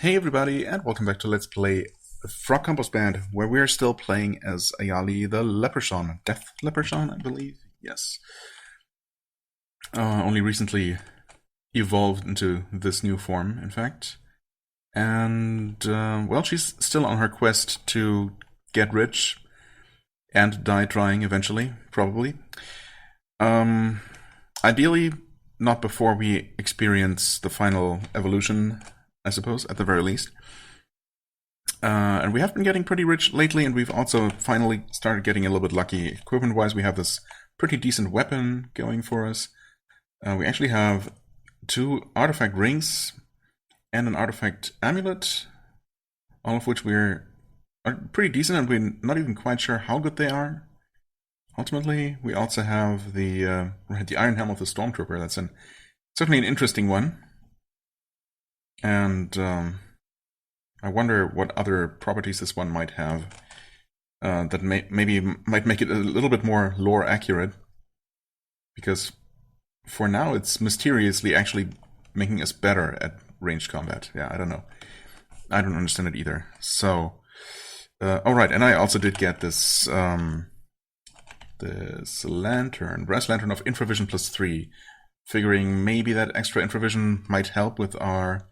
Hey everybody, and welcome back to Let's Play FrogComposband, where we're still playing as Ayali the Leprechaun. Death Leprechaun, I believe? Yes. Only recently evolved into this new form, in fact. And, well, she's still on her quest to get rich and die trying eventually, probably. Ideally, not before we experience the final evolution, I suppose, at the very least. And we have been getting pretty rich lately, and we've also finally started getting a little bit lucky. Equipment-wise, we have this pretty decent weapon going for us. We actually have 2 artifact rings and an artifact amulet, all of which are pretty decent, and we're not even quite sure how good they are. Ultimately, we also have the Iron Helm of the Stormtrooper. That's certainly an interesting one. And I wonder what other properties this one might have that maybe might make it a little bit more lore accurate. Because for now, it's mysteriously actually making us better at ranged combat. Yeah, I don't know. I don't understand it either. So, alright, and I also did get this brass lantern of infravision +3, figuring maybe that extra infravision might help with our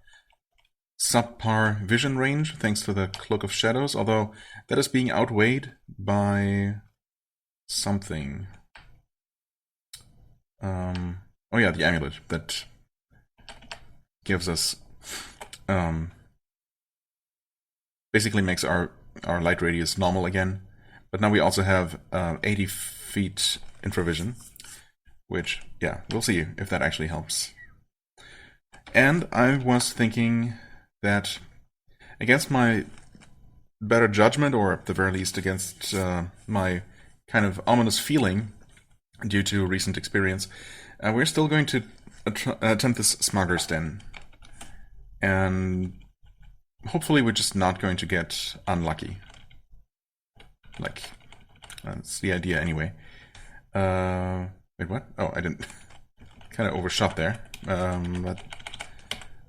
subpar vision range, thanks to the Cloak of Shadows, although that is being outweighed by something. Oh yeah, the amulet that gives us basically makes our light radius normal again. But now we also have 80 feet infravision, which, yeah, we'll see if that actually helps. And I was thinking that against my better judgment, or at the very least against my kind of ominous feeling due to recent experience, we're still going to attempt this Smuggler's Den. And hopefully we're just not going to get unlucky. Like, that's the idea anyway. Wait, what? Oh, I didn't. Kind of overshot there. But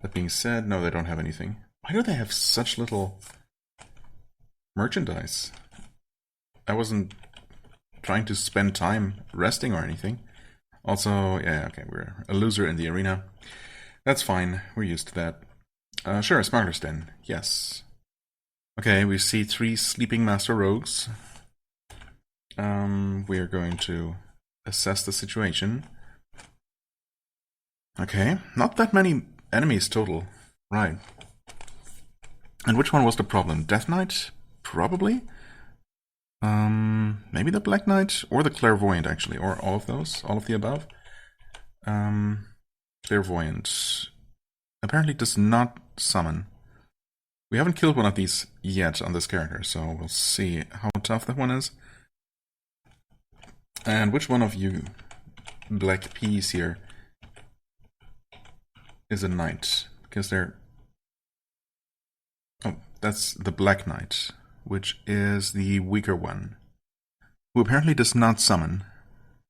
that being said, no, they don't have anything. Why do they have such little merchandise? I wasn't trying to spend time resting or anything. Also, yeah, okay, we're a loser in the arena. That's fine, we're used to that. Sure, Smuggler's Den, yes. Okay, we see 3 Sleeping Master Rogues. We are going to assess the situation. Okay, not that many enemies total. Right. And which one was the problem? Death Knight? Probably? Maybe the Black Knight? Or the Clairvoyant, actually. Or all of those? All of the above? Clairvoyant apparently does not summon. We haven't killed one of these yet on this character, so we'll see how tough that one is. And which one of you black peas here is a knight? Because they're... Oh, that's the Black Knight, which is the weaker one, who apparently does not summon.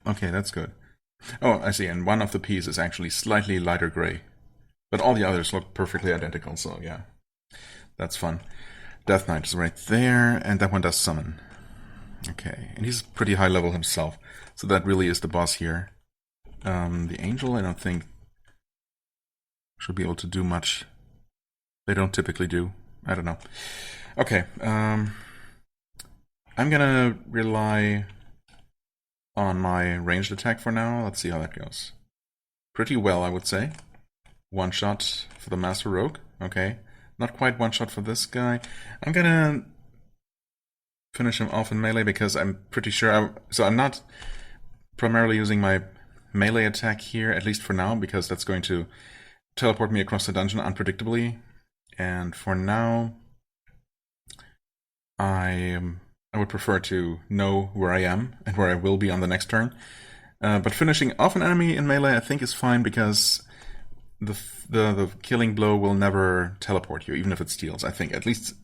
Okay, that's good. Oh, I see, and one of the peas is actually slightly lighter gray. But all the others look perfectly identical, so yeah. That's fun. Death Knight is right there, and that one does summon. Okay, and he's pretty high level himself, so that really is the boss here. The Angel, I don't think should be able to do much. They don't typically do. I don't know. Okay, I'm gonna rely on my ranged attack for now. Let's see how that goes. Pretty well, I would say. 1 shot for the Master Rogue. Okay. Not quite 1 shot for this guy. I'm gonna finish him off in melee because I'm pretty sure... So I'm not primarily using my melee attack here, at least for now, because that's going to teleport me across the dungeon unpredictably. And for now, I would prefer to know where I am and where I will be on the next turn. But finishing off an enemy in melee I think is fine, because the killing blow will never teleport you, even if it steals, I think, at least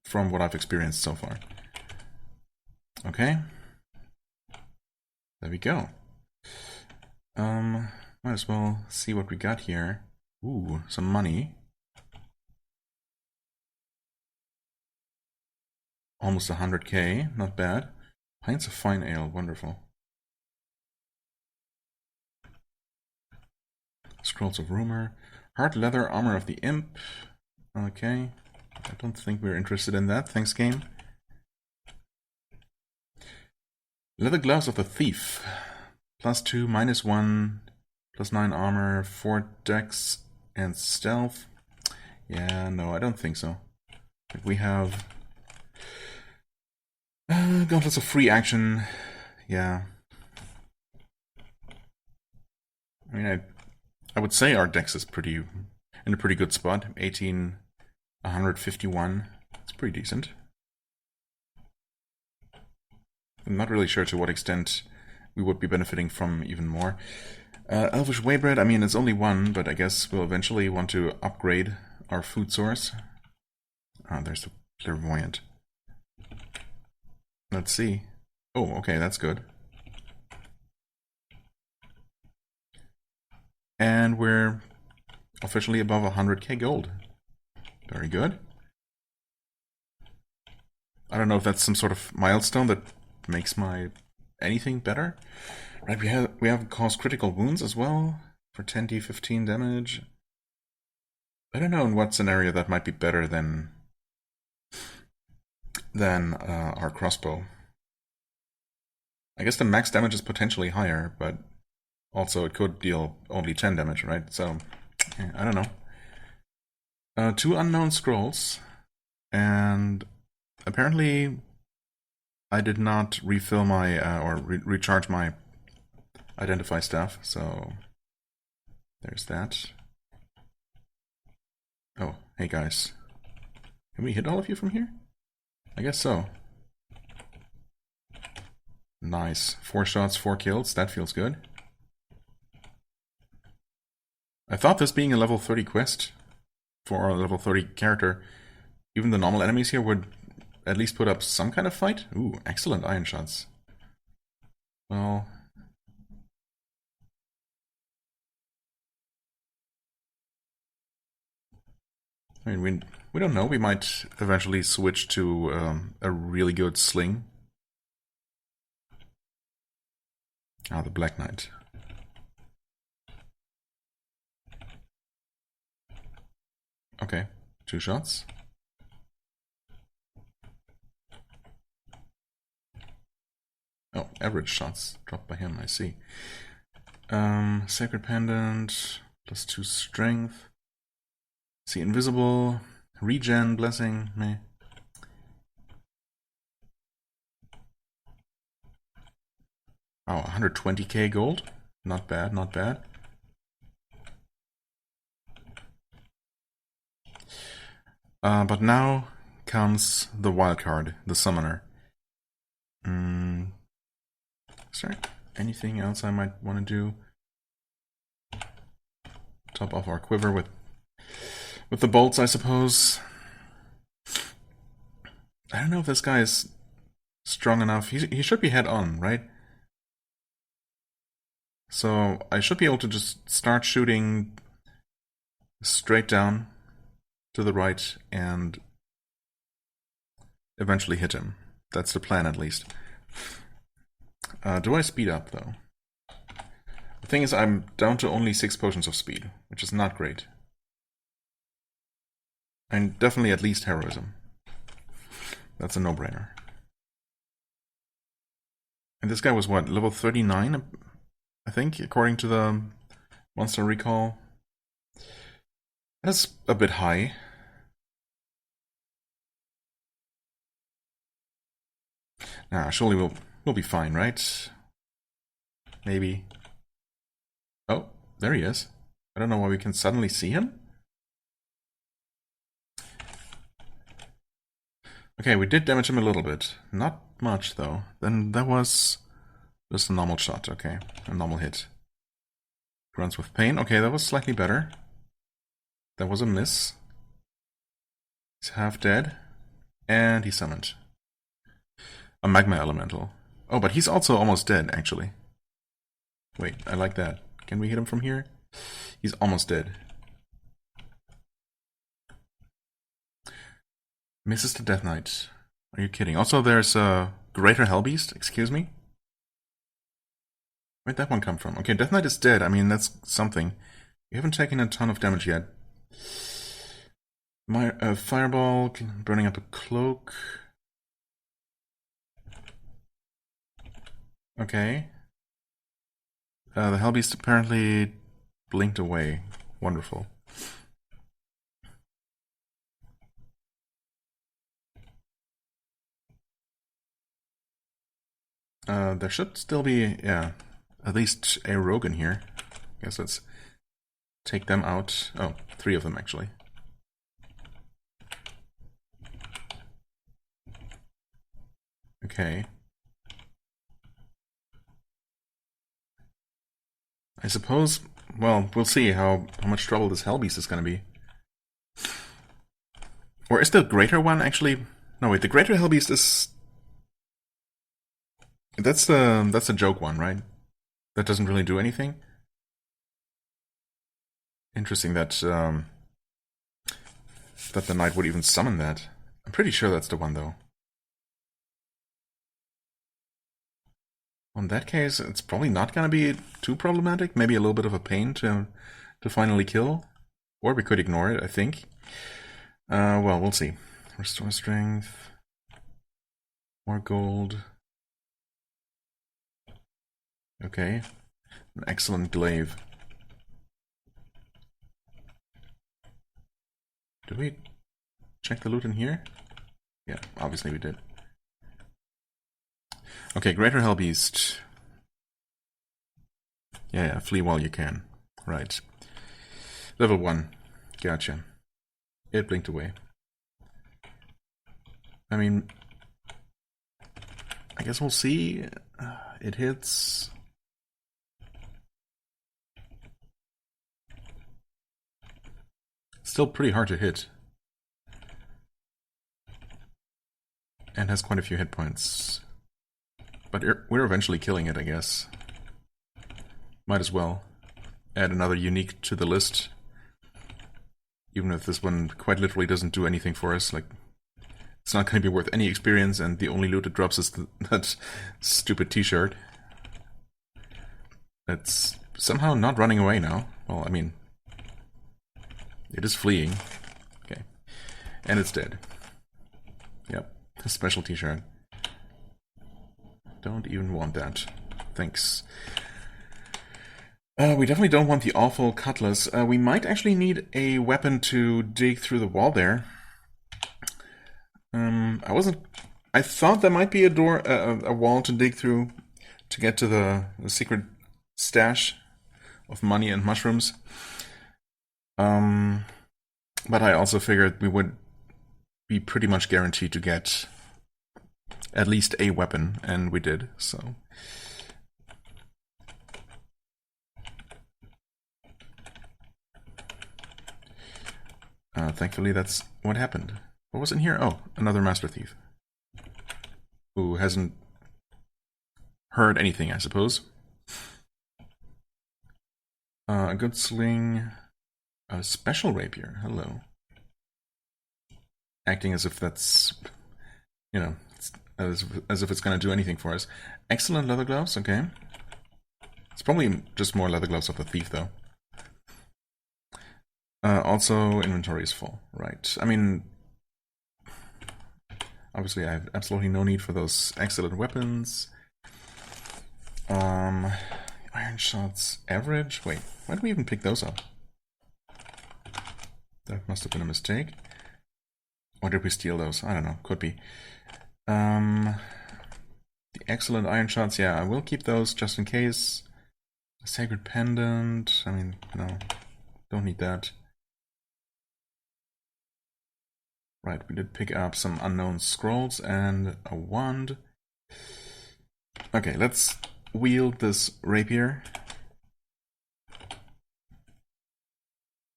from what I've experienced so far. Okay. There we go. Might as well see what we got here. Ooh, some money. Almost 100k, not bad. Pints of fine ale, wonderful. Scrolls of Rumor. Hard leather armor of the imp. Okay. I don't think we're interested in that. Thanks, game. Leather gloves of the thief. +2, -1, +9 armor, 4 dex, and stealth. Yeah, no, I don't think so. But we have gauntlets of free action. Yeah. I mean, I would say our dex is in a pretty good spot. 18, 151. It's pretty decent. I'm not really sure to what extent we would be benefiting from even more. Elvish Waybread, I mean, it's only one, but I guess we'll eventually want to upgrade our food source. There's the Clairvoyant. Let's see. Oh, okay, that's good. And we're officially above 100k gold. Very good. I don't know if that's some sort of milestone that makes my anything better. Right, we have caused critical wounds as well for 10d 15 damage. I don't know in what scenario that might be better than our crossbow. I guess the max damage is potentially higher, but also it could deal only 10 damage, right? So, I don't know. 2 unknown scrolls, and apparently I did not refill my, or recharge my identify staff, so there's that. Oh, hey guys. Can we hit all of you from here? I guess so. Nice. 4 shots, 4 kills. That feels good. I thought this being a level 30 quest for a level 30 character, even the normal enemies here would at least put up some kind of fight. Ooh, excellent iron shots. Well, I mean, we don't know. We might eventually switch to a really good sling. Ah, the Black Knight. Okay, 2 shots. Oh, average shots dropped by him, I see. Sacred Pendant, +2 strength. See, invisible, regen, blessing, meh. Oh, 120k gold. Not bad, not bad. But now comes the wild card, the summoner. Is there anything else I might want to do? Top off our quiver with the bolts, I suppose. I don't know if this guy is strong enough. He should be head on, right? So I should be able to just start shooting straight down to the right and eventually hit him. That's the plan, at least. Do I speed up, though? The thing is, I'm down to only 6 potions of speed, which is not great. And definitely at least heroism. That's a no-brainer. And this guy was what, level 39, I think, according to the Monster Recall. That's a bit high. Nah, surely we'll be fine, right? Maybe. Oh, there he is. I don't know why we can suddenly see him. Okay, we did damage him a little bit. Not much, though. Then that was just a normal shot, okay. A normal hit. Grunts with pain. Okay, that was slightly better. That was a miss. He's half dead. And he summoned. A magma elemental. Oh, but he's also almost dead, actually. Wait, I like that. Can we hit him from here? He's almost dead. Misses the Death Knight. Are you kidding? Also, there's a Greater Hellbeast. Excuse me? Where'd that one come from? Okay, Death Knight is dead. I mean, that's something. You haven't taken a ton of damage yet. My Fireball, burning up a cloak. Okay. The Hellbeast apparently blinked away. Wonderful. There should still be, yeah, at least a rogue in here. I guess let's take them out. Oh, 3 of them actually. Okay. I suppose, well, we'll see how much trouble this Hellbeast is going to be. Or is the greater one actually... No, wait, the greater Hellbeast is... That's the joke one, right? That doesn't really do anything? Interesting that that the knight would even summon that. I'm pretty sure that's the one, though. In that case, it's probably not going to be too problematic. Maybe a little bit of a pain to finally kill. Or we could ignore it, I think. Well, we'll see. Restore strength. More gold. Okay. An excellent glaive. Did we check the loot in here? Yeah, obviously we did. Okay, Greater Hellbeast. Yeah, flee while you can. Right. Level 1. Gotcha. It blinked away. I mean, I guess we'll see. It hits. Still pretty hard to hit. And has quite a few hit points. But we're eventually killing it, I guess. Might as well add another unique to the list. Even if this one quite literally doesn't do anything for us. Like, it's not going to be worth any experience, and the only loot it drops is that stupid t-shirt. It's somehow not running away now. Well, I mean, it is fleeing. Okay. And it's dead. Yep. A special t-shirt. Don't even want that. Thanks. We definitely don't want the awful cutlass. We might actually need a weapon to dig through the wall there. I thought there might be a door, a wall to dig through to get to the secret stash of money and mushrooms. But I also figured we would be pretty much guaranteed to get at least a weapon, and we did, so. Thankfully, that's what happened. What was in here? Oh, another Master Thief. Who hasn't heard anything, I suppose. A good sling. A special rapier. Hello. Acting as if that's, you know, as if it's going to do anything for us. Excellent leather gloves, okay. It's probably just more leather gloves of the thief, though. Also, inventory is full, right. I mean, obviously I have absolutely no need for those excellent weapons. Iron shots average? Wait, why did we even pick those up? That must have been a mistake. Or did we steal those? I don't know, could be. The excellent iron shots, yeah, I will keep those just in case. A sacred pendant, I mean, no, don't need that. Right, we did pick up some unknown scrolls and a wand. Okay, let's wield this rapier.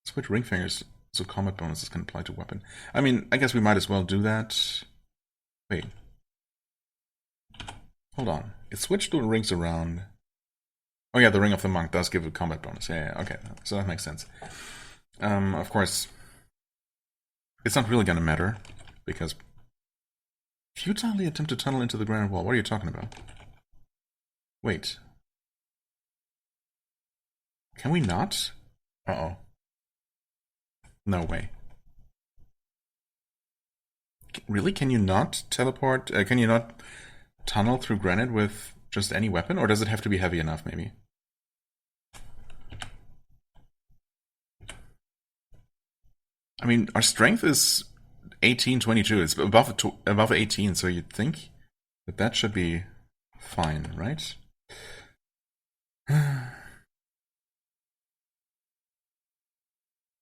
Switch ring fingers so combat bonuses can apply to weapon. I mean, I guess we might as well do that. Wait. Hold on. It switched the rings around. Oh yeah, the Ring of the Monk does give a combat bonus. Yeah, okay. So that makes sense. Of course, it's not really gonna matter, because Futilely attempt to tunnel into the granite wall. What are you talking about? Wait. Can we not? Uh-oh. No way. Really? Can you not teleport? Can you not tunnel through granite with just any weapon? Or does it have to be heavy enough, maybe? I mean, our strength is 1822. It's above 18, so you'd think that that should be fine, right?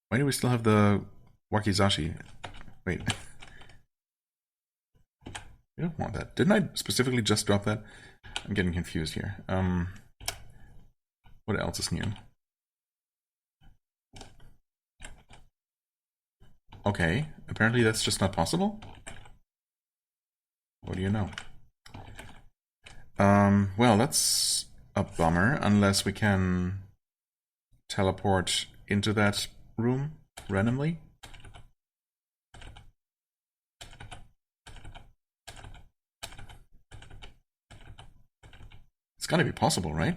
Why do we still have the wakizashi? Wait. We don't want that. Didn't I specifically just drop that? I'm getting confused here. What else is new? Okay, apparently that's just not possible. What do you know? Well, that's a bummer, unless we can teleport into that room randomly. It's gotta be possible, right?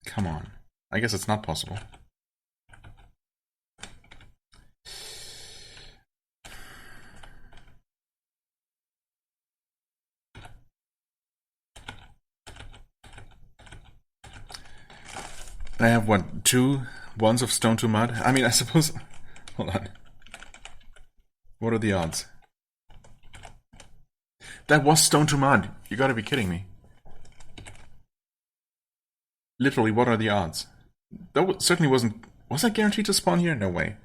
Come on. I guess it's not possible. I have, what, 2 wands of stone to mud? I mean, I suppose... Hold on. What are the odds? That was stone to mud! You gotta be kidding me. Literally, what are the odds? That certainly wasn't... Was that guaranteed to spawn here? No way.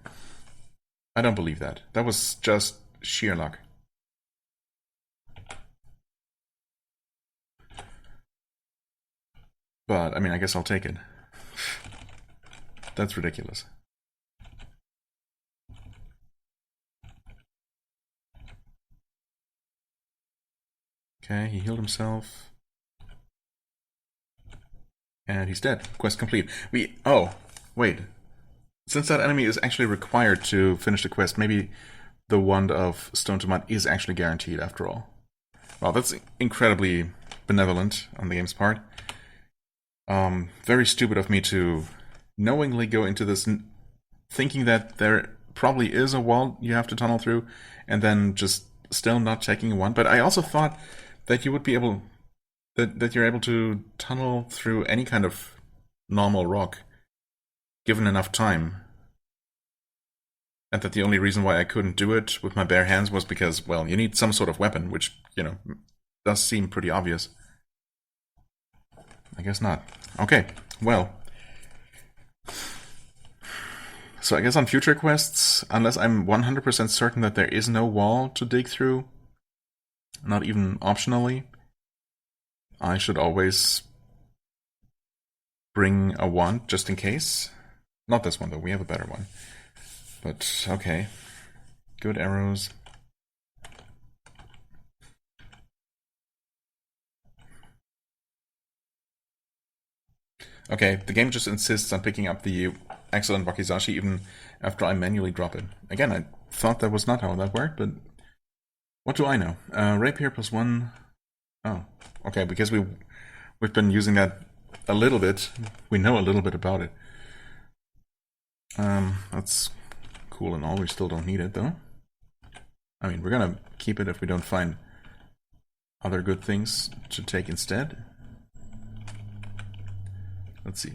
I don't believe that. That was just sheer luck. But, I mean, I guess I'll take it. That's ridiculous. Okay, he healed himself. And he's dead. Quest complete. Oh, wait. Since that enemy is actually required to finish the quest, maybe the wand of stone to mud is actually guaranteed after all. Well, that's incredibly benevolent on the game's part. Very stupid of me to knowingly go into this thinking that there probably is a wall you have to tunnel through, and then just still not checking one. But I also thought that you would be able... That you're able to tunnel through any kind of normal rock, given enough time. And that the only reason why I couldn't do it with my bare hands was because, well, you need some sort of weapon, which, you know, does seem pretty obvious. I guess not. Okay, well. So I guess on future quests, unless I'm 100% certain that there is no wall to dig through, not even optionally, I should always bring a wand just in case. Not this one though, we have a better one. But okay. Good arrows. Okay, the game just insists on picking up the excellent wakizashi even after I manually drop it. Again, I thought that was not how that worked, but what do I know? Rapier +1. Oh, okay, because we've been using that a little bit. We know a little bit about it. That's cool and all. We still don't need it, though. I mean, we're gonna keep it if we don't find other good things to take instead. Let's see.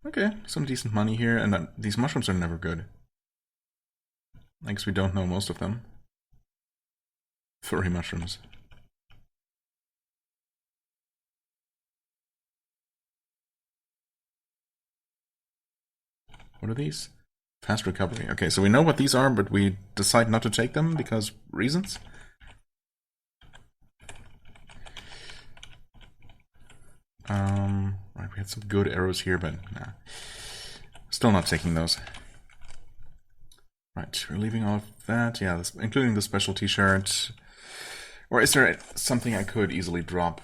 Okay, some decent money here, and these mushrooms are never good. I guess we don't know most of them. Furry mushrooms. What are these? Fast recovery. Okay, so we know what these are, but we decide not to take them because reasons? Right, we had some good arrows here, but nah. Still not taking those. Right, we're leaving all of that. Yeah, including the special t-shirt. Or is there something I could easily drop?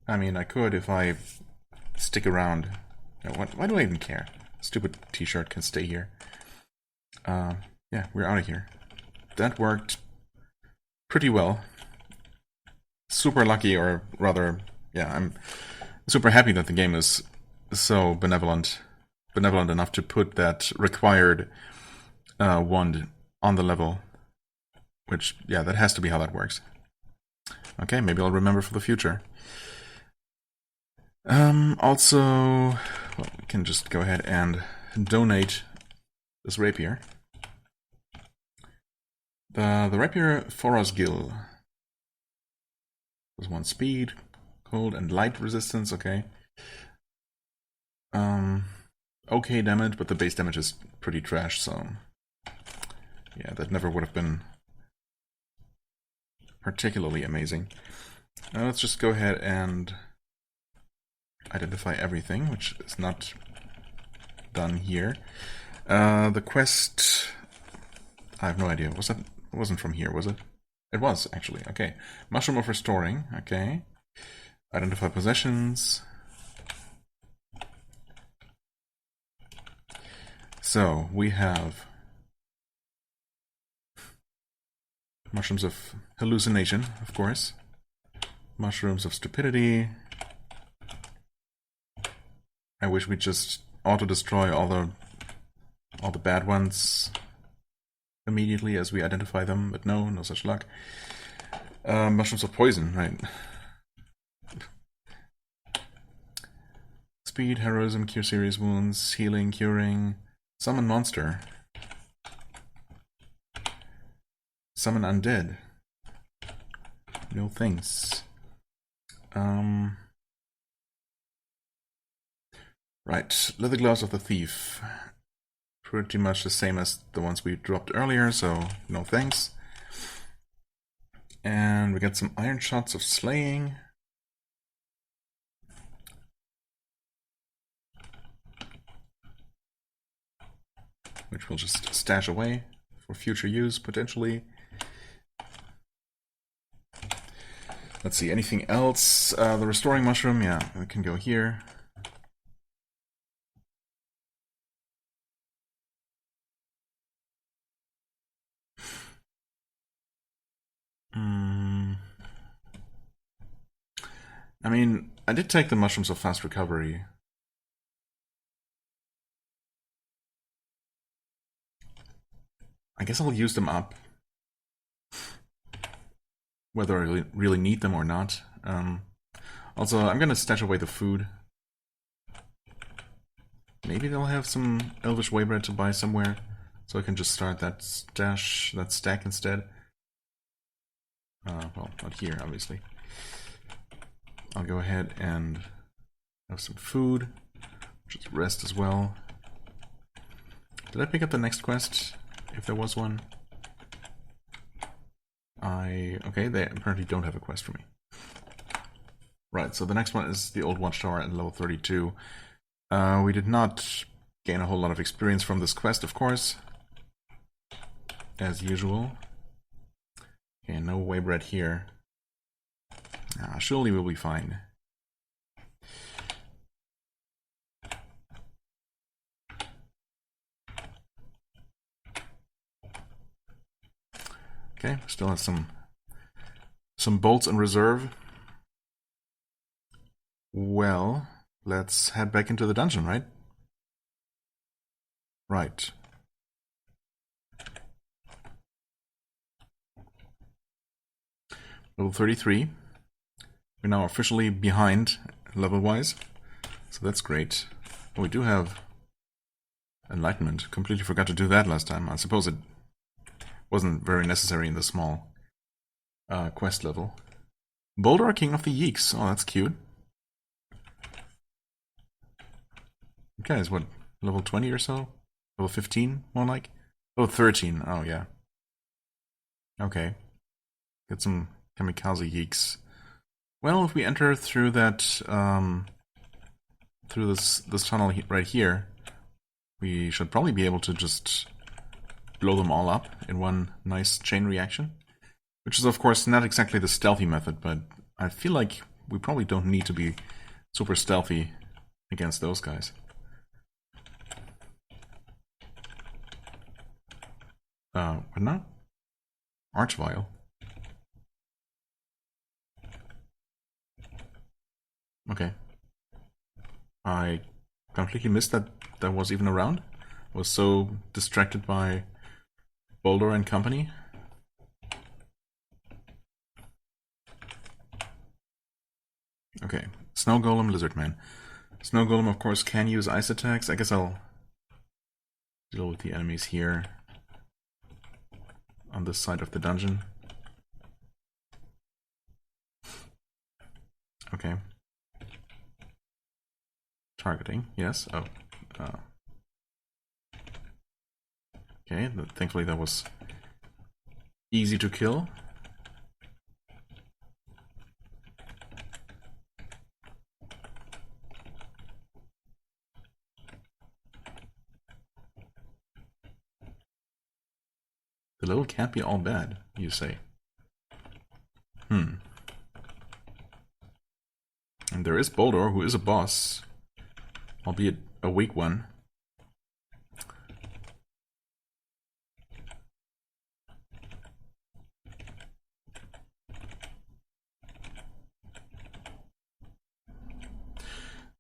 I mean, I could if I stick around. Why do I even care? Stupid t-shirt can stay here. Yeah, we're out of here. That worked pretty well. Super lucky, or rather, yeah, I'm super happy that the game is so benevolent enough to put that required wand on the level. Which, yeah, that has to be how that works. Okay, maybe I'll remember for the future. Also, well, we can just go ahead and donate this rapier. The rapier Forosgil. There's 1 speed, cold and light resistance, okay. Okay damage, but the base damage is pretty trash, so yeah, that never would have been particularly amazing. Now let's just go ahead and identify everything, which is not done here. The quest, I have no idea. It wasn't from here, was it? It was, actually. Okay. Mushroom of Restoring. Okay. Identify possessions. So, we have mushrooms of hallucination, of course. Mushrooms of stupidity. I wish we just auto-destroy all the bad ones immediately as we identify them, but no such luck. Mushrooms of poison, right? Speed, heroism, cure serious wounds, healing, curing, summon monster, summon undead. No thanks. Right, leather gloves of the thief. Pretty much the same as the ones we dropped earlier, so no thanks. And we get some iron shots of slaying. Which we'll just stash away for future use, potentially. Let's see, anything else? The restoring mushroom, yeah, we can go here. I mean, I did take the mushrooms of fast recovery. I guess I'll use them up. Whether I really need them or not. Also, I'm gonna stash away the food. Maybe they'll have some Elvish Waybread to buy somewhere, so I can just start that stack instead. Well, not here, obviously. I'll go ahead and have some food, just rest as well. Did I pick up the next quest, if there was one? Okay, they apparently don't have a quest for me. Right, so the next one is the Old Watchtower at level 32. We did not gain a whole lot of experience from this quest, of course. As usual. Okay, no Waybread here. Surely we'll be fine. Okay, still have some bolts in reserve. Well, let's head back into the dungeon, right? Right. Level 33. We're now officially behind level-wise, so that's great. Oh, we do have Enlightenment. Completely forgot to do that last time. I suppose it wasn't very necessary in the small quest level. Boulder, King of the Yeeks. Oh, that's cute. Okay, is what, level 20 or so? Level 15, more like? Oh, 13. Oh, yeah. Okay. Get some Kamikaze Yeeks. Well, if we enter through that, through this tunnel right here, we should probably be able to just blow them all up in one nice chain reaction. Which is, of course, not exactly the stealthy method, but I feel like we probably don't need to be super stealthy against those guys. What now? Archvile. Okay. I completely missed that that was even around. Was so distracted by Boulder and company. Okay, Snow Golem, Lizard Man. Snow Golem, of course, can use ice attacks. I guess I'll deal with the enemies here on this side of the dungeon. Okay. Targeting, yes. Oh. Okay, thankfully that was easy to kill. The level can't be all bad, you say. And there is Boldor, who is a boss, albeit a weak one.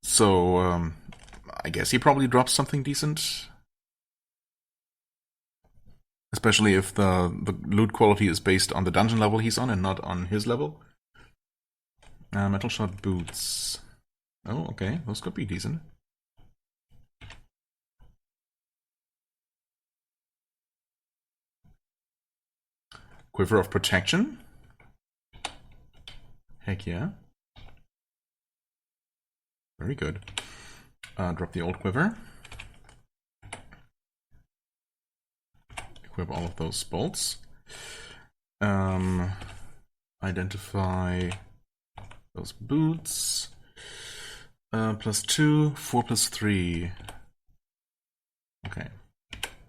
So, I guess he probably drops something decent. Especially if the loot quality is based on the dungeon level he's on and not on his level. Metal Shot Boots. Oh, okay, those could be decent. Quiver of Protection? Heck yeah. Very good. Drop the old quiver. Equip all of those bolts. Identify those boots. +2, 4 +3. Okay,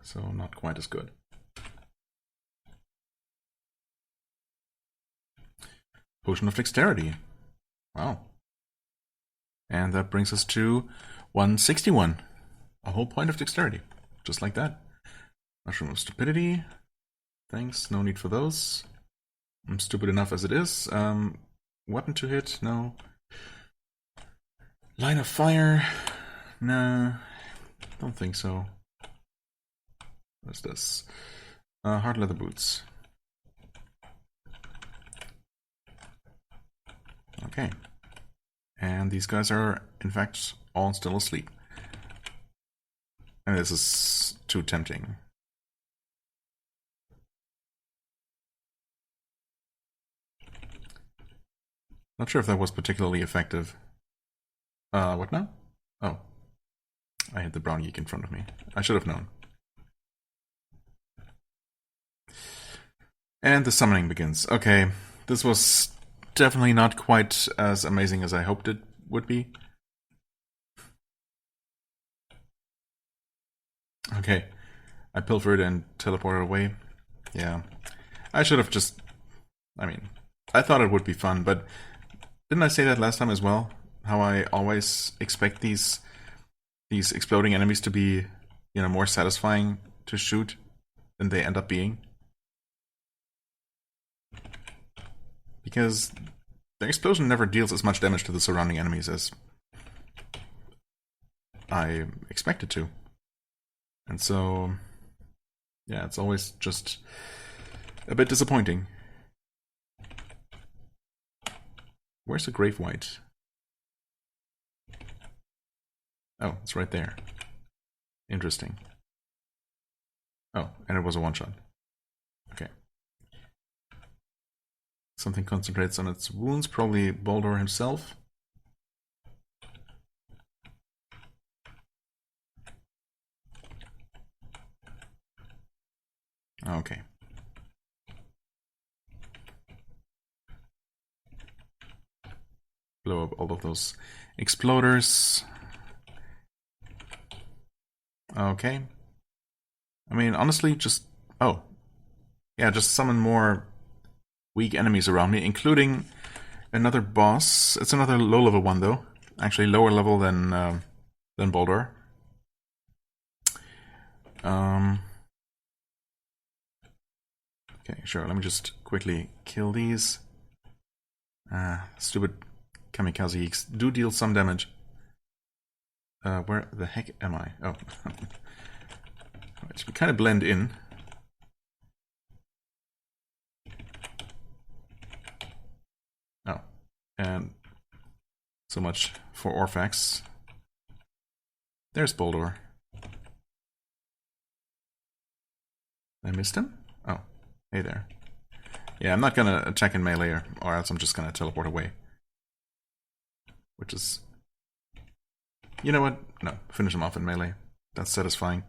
so not quite as good. Potion of Dexterity. Wow. And that brings us to 161. A whole point of Dexterity. Just like that. Mushroom of Stupidity. Thanks, no need for those. I'm stupid enough as it is. Weapon to hit? No. Line of Fire? Nah, don't think so. What's this? Hard leather boots. Okay. And these guys are, in fact, all still asleep. And this is too tempting. Not sure if that was particularly effective. What now? Oh. I had the brown geek in front of me. I should have known. And the summoning begins. Okay, this was definitely not quite as amazing as I hoped it would be. Okay, I pilfered and teleported away. Yeah, I should have just... I mean, I thought it would be fun, but didn't I say that last time as well? How I always expect these exploding enemies to be, you know, more satisfying to shoot than they end up being. Because the explosion never deals as much damage to the surrounding enemies as I expected to. And so, yeah, it's always just a bit disappointing. Where's the Grave White? Oh, it's right there. Interesting. Oh, and it was a one-shot. Okay. Something concentrates on its wounds, probably Boldor himself. Okay. Blow up all of those exploders. Okay. I mean, honestly, just Oh. Yeah, just summon more weak enemies around me, including another boss. It's another low-level one, though. Actually, lower level than Boulder. Okay, sure. Let me just quickly kill these. Stupid kamikaze do deal some damage. Where the heck am I? Oh. Right, we kind of blend in. Oh. And so much for Orphax. There's Boulder. I missed him? Oh. Hey there. Yeah, I'm not gonna attack in melee, or else I'm just gonna teleport away. Which is... You know what? No, finish him off in melee. That's satisfying.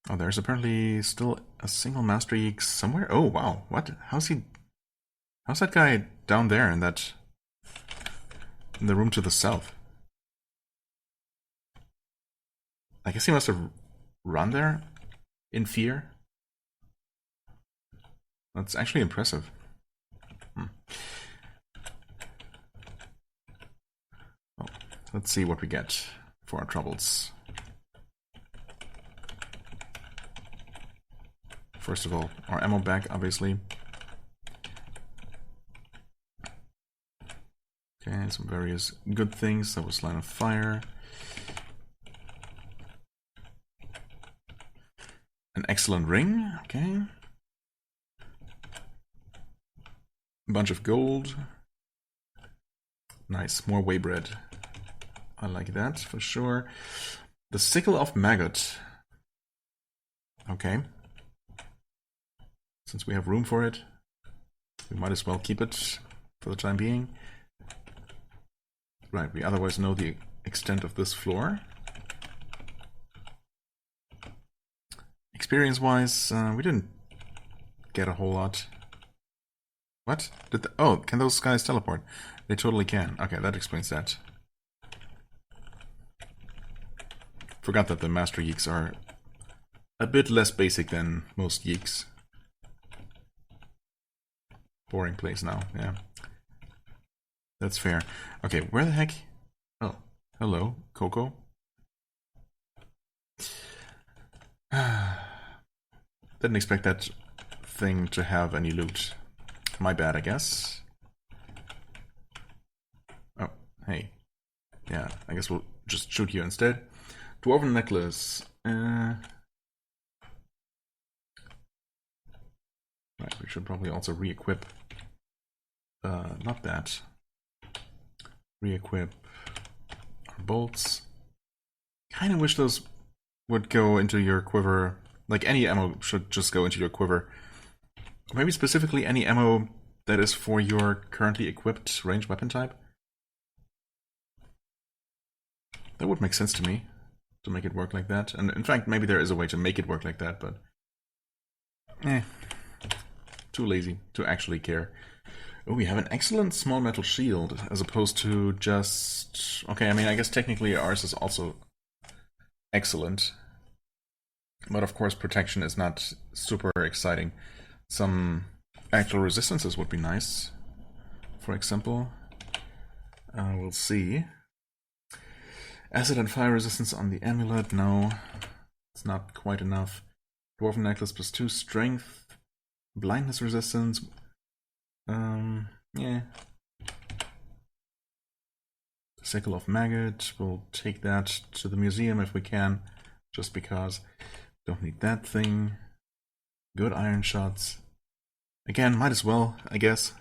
Oh, there's apparently still a single Master Yeek somewhere? Oh, wow. What? How's that guy down there in the room to the south? I guess he must have run there in fear. That's actually impressive. Oh, let's see what we get for our troubles. First of all, our ammo back, obviously. Okay, some various good things. That was line of fire. An excellent ring, okay. A bunch of gold. Nice, more way bread. I like that for sure. The sickle of maggot. Okay. Since we have room for it, we might as well keep it for the time being. Right, we otherwise know the extent of this floor. Experience-wise, we didn't get a whole lot. What? Oh, can those guys teleport? They totally can. Okay, that explains that. Forgot that the Master Yeeks are a bit less basic than most Yeeks. Boring place now, yeah. That's fair. Okay, where the heck? Oh, hello, Coco. Didn't expect that thing to have any loot. My bad, I guess. Oh, hey. Yeah, I guess we'll just shoot you instead. Dwarven necklace. Right, we should probably also re-equip. Not that. Re-equip our bolts. Kinda wish those would go into your quiver. Like, any ammo should just go into your quiver. Or maybe specifically any ammo that is for your currently equipped ranged weapon type. That would make sense to me, to make it work like that. And in fact, maybe there is a way to make it work like that, but... too lazy to actually care. Oh, we have an excellent small metal shield, as opposed to just... Okay, I mean, I guess technically ours is also excellent. But of course, protection is not super exciting. Some actual resistances would be nice. For example, we'll see. Acid and fire resistance on the amulet. No, it's not quite enough. Dwarven necklace +2 strength. Blindness resistance. Yeah. Sickle of maggot. We'll take that to the museum if we can. Just because. Don't need that thing. Good iron shots. Again, might as well, I guess.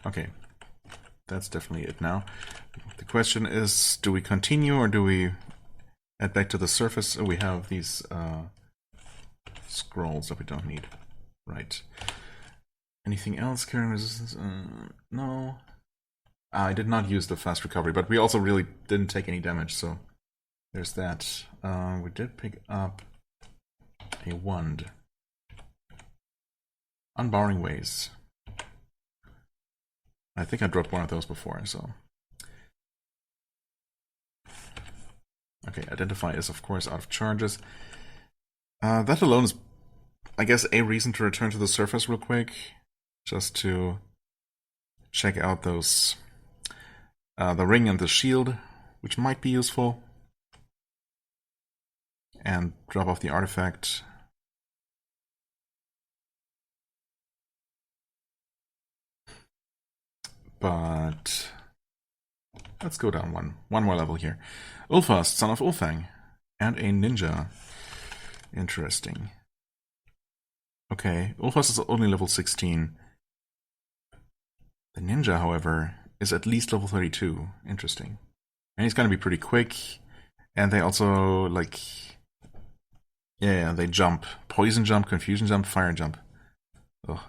Okay. That's definitely it now. The question is, do we continue or do we head back to the surface? Oh, we have these scrolls that we don't need. Right. Anything else? Carrying resistance? No. I did not use the fast recovery, but we also really didn't take any damage, so there's that. We did pick up a wand. Unbarring ways. I think I dropped one of those before, so. Okay, identify is of course out of charges. That alone is, I guess, a reason to return to the surface real quick. Just to check out those, the ring and the shield, which might be useful. And drop off the artifact. But let's go down one more level here. Ulfast, son of Ulfang, and a ninja. Interesting. Okay, Ulfast is only level 16. The ninja, however, is at least level 32. Interesting. And he's gonna be pretty quick. And they also, like... Yeah, they jump. Poison jump, confusion jump, fire jump. Ugh.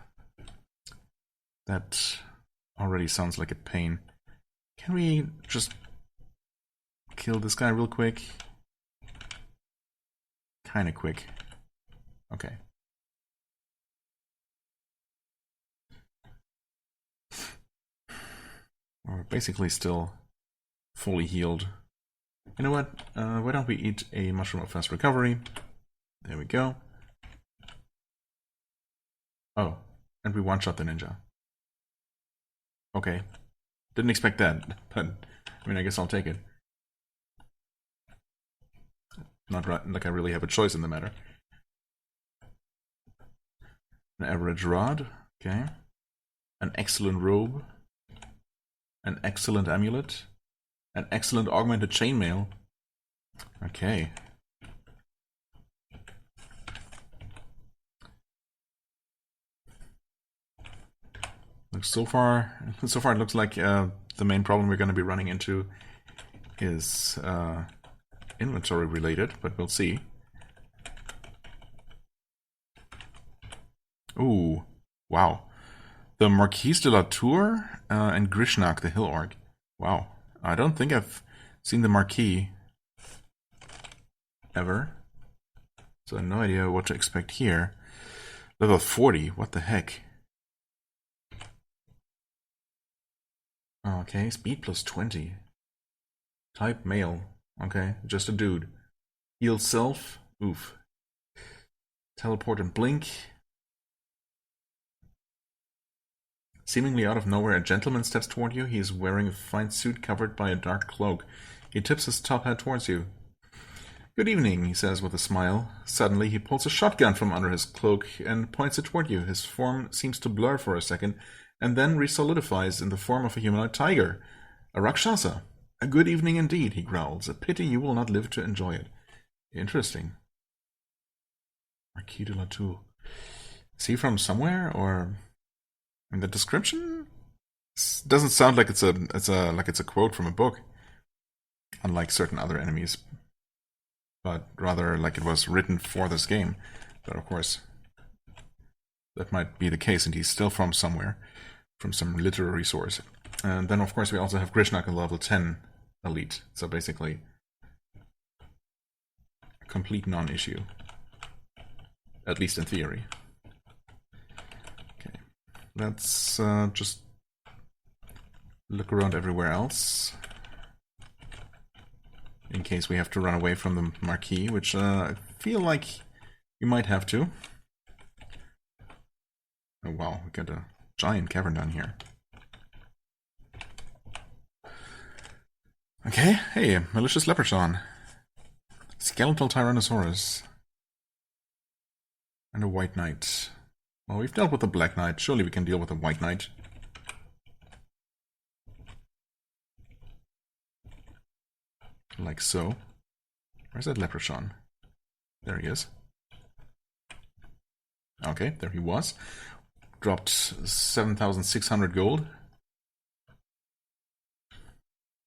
That already sounds like a pain. Can we just kill this guy real quick? Kinda quick. Okay. We're basically still fully healed. You know what? Why don't we eat a mushroom of fast recovery? There we go. Oh, and we one-shot the ninja. Okay. Didn't expect that, but I mean, I guess I'll take it. Not right, like I really have a choice in the matter. An average rod, okay. An excellent robe. An excellent amulet. An excellent augmented chainmail. Okay. So far it looks like the main problem we're going to be running into is inventory related, but we'll see. Ooh, wow. The Marquise de la Tour and Grishnak, the Hill Orc. Wow, I don't think I've seen the Marquis ever, so I have no idea what to expect here. Level 40, what the heck? Okay, speed plus 20. Type male. Okay, just a dude. Heal self. Oof. Teleport and blink. Seemingly out of nowhere, a gentleman steps toward you. He is wearing a fine suit covered by a dark cloak. He tips his top hat towards you. Good evening, he says with a smile. Suddenly, he pulls a shotgun from under his cloak and points it toward you. His form seems to blur for a second, and then resolidifies in the form of a humanoid tiger. A Rakshasa. A good evening indeed, he growls. A pity you will not live to enjoy it. Interesting. Marquis de la Tour. Is he from somewhere, or... In the description? It doesn't sound like it's a quote from a book. Unlike certain other enemies. But rather like it was written for this game. But of course, that might be the case, and he's still from somewhere. From some literary source. And then of course we also have Grishnak, a level 10 elite. So basically, a complete non-issue. At least in theory. Okay, let's just look around everywhere else. In case we have to run away from the Marquis, which I feel like we might have to. Oh wow, we got a giant cavern down here. Okay, hey, malicious leprechaun. Skeletal Tyrannosaurus. And a white knight. Well, we've dealt with the black knight. Surely we can deal with the white knight. Like so. Where's that leprechaun? There he is. Okay, there he was. Dropped 7,600 gold.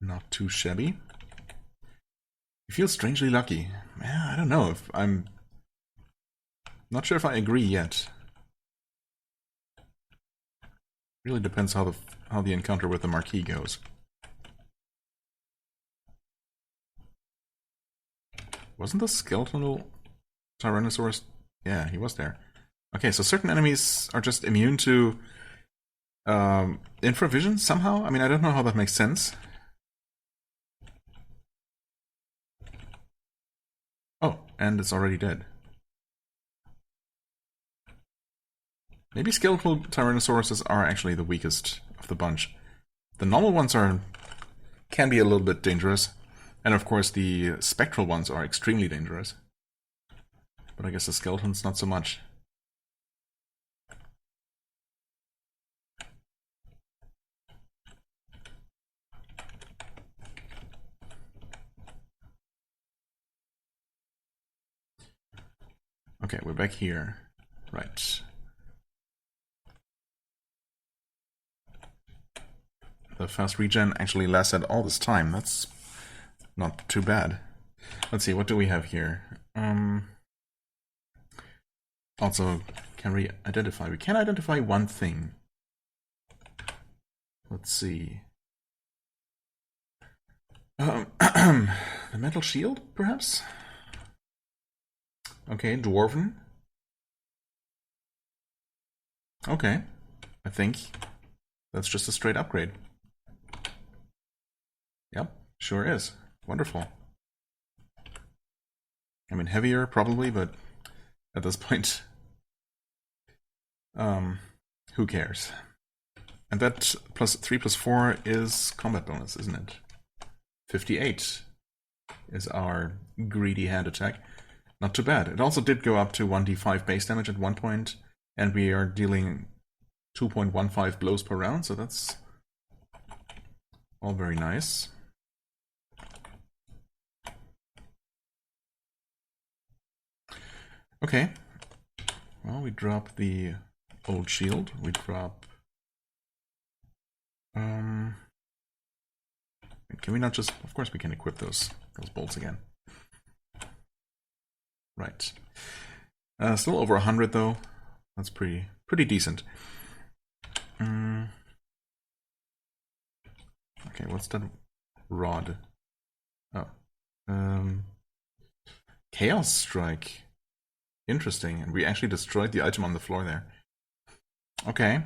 Not too shabby. You feel strangely lucky. Yeah, I don't know if I'm... Not sure if I agree yet. Really depends how the encounter with the Marquis goes. Wasn't the skeletal Tyrannosaurus? Yeah, he was there. Okay, so certain enemies are just immune to infravision somehow. I mean, I don't know how that makes sense. Oh, and it's already dead. Maybe skeletal Tyrannosauruses are actually the weakest of the bunch. The normal ones can be a little bit dangerous. And of course the spectral ones are extremely dangerous. But I guess the skeletons not so much. Okay, we're back here. Right. The fast regen actually lasted all this time. That's not too bad. Let's see, what do we have here? Also, can we identify? We can identify one thing. Let's see. The metal shield, perhaps? Okay, dwarven. Okay, I think that's just a straight upgrade. Yep, sure is. Wonderful. I mean, heavier, probably, but at this point, who cares? And that +3/+4 is combat bonus, isn't it? 58 is our greedy hand attack. Not too bad. It also did go up to 1d5 base damage at one point, and we are dealing 2.15 blows per round, so that's all very nice. Okay. Well, we drop the old shield. We drop... Can we not just... Of course we can equip those bolts again. Right. Still over 100 though. That's pretty decent. Okay, what's that rod? Oh. Chaos Strike. Interesting. And we actually destroyed the item on the floor there. Okay.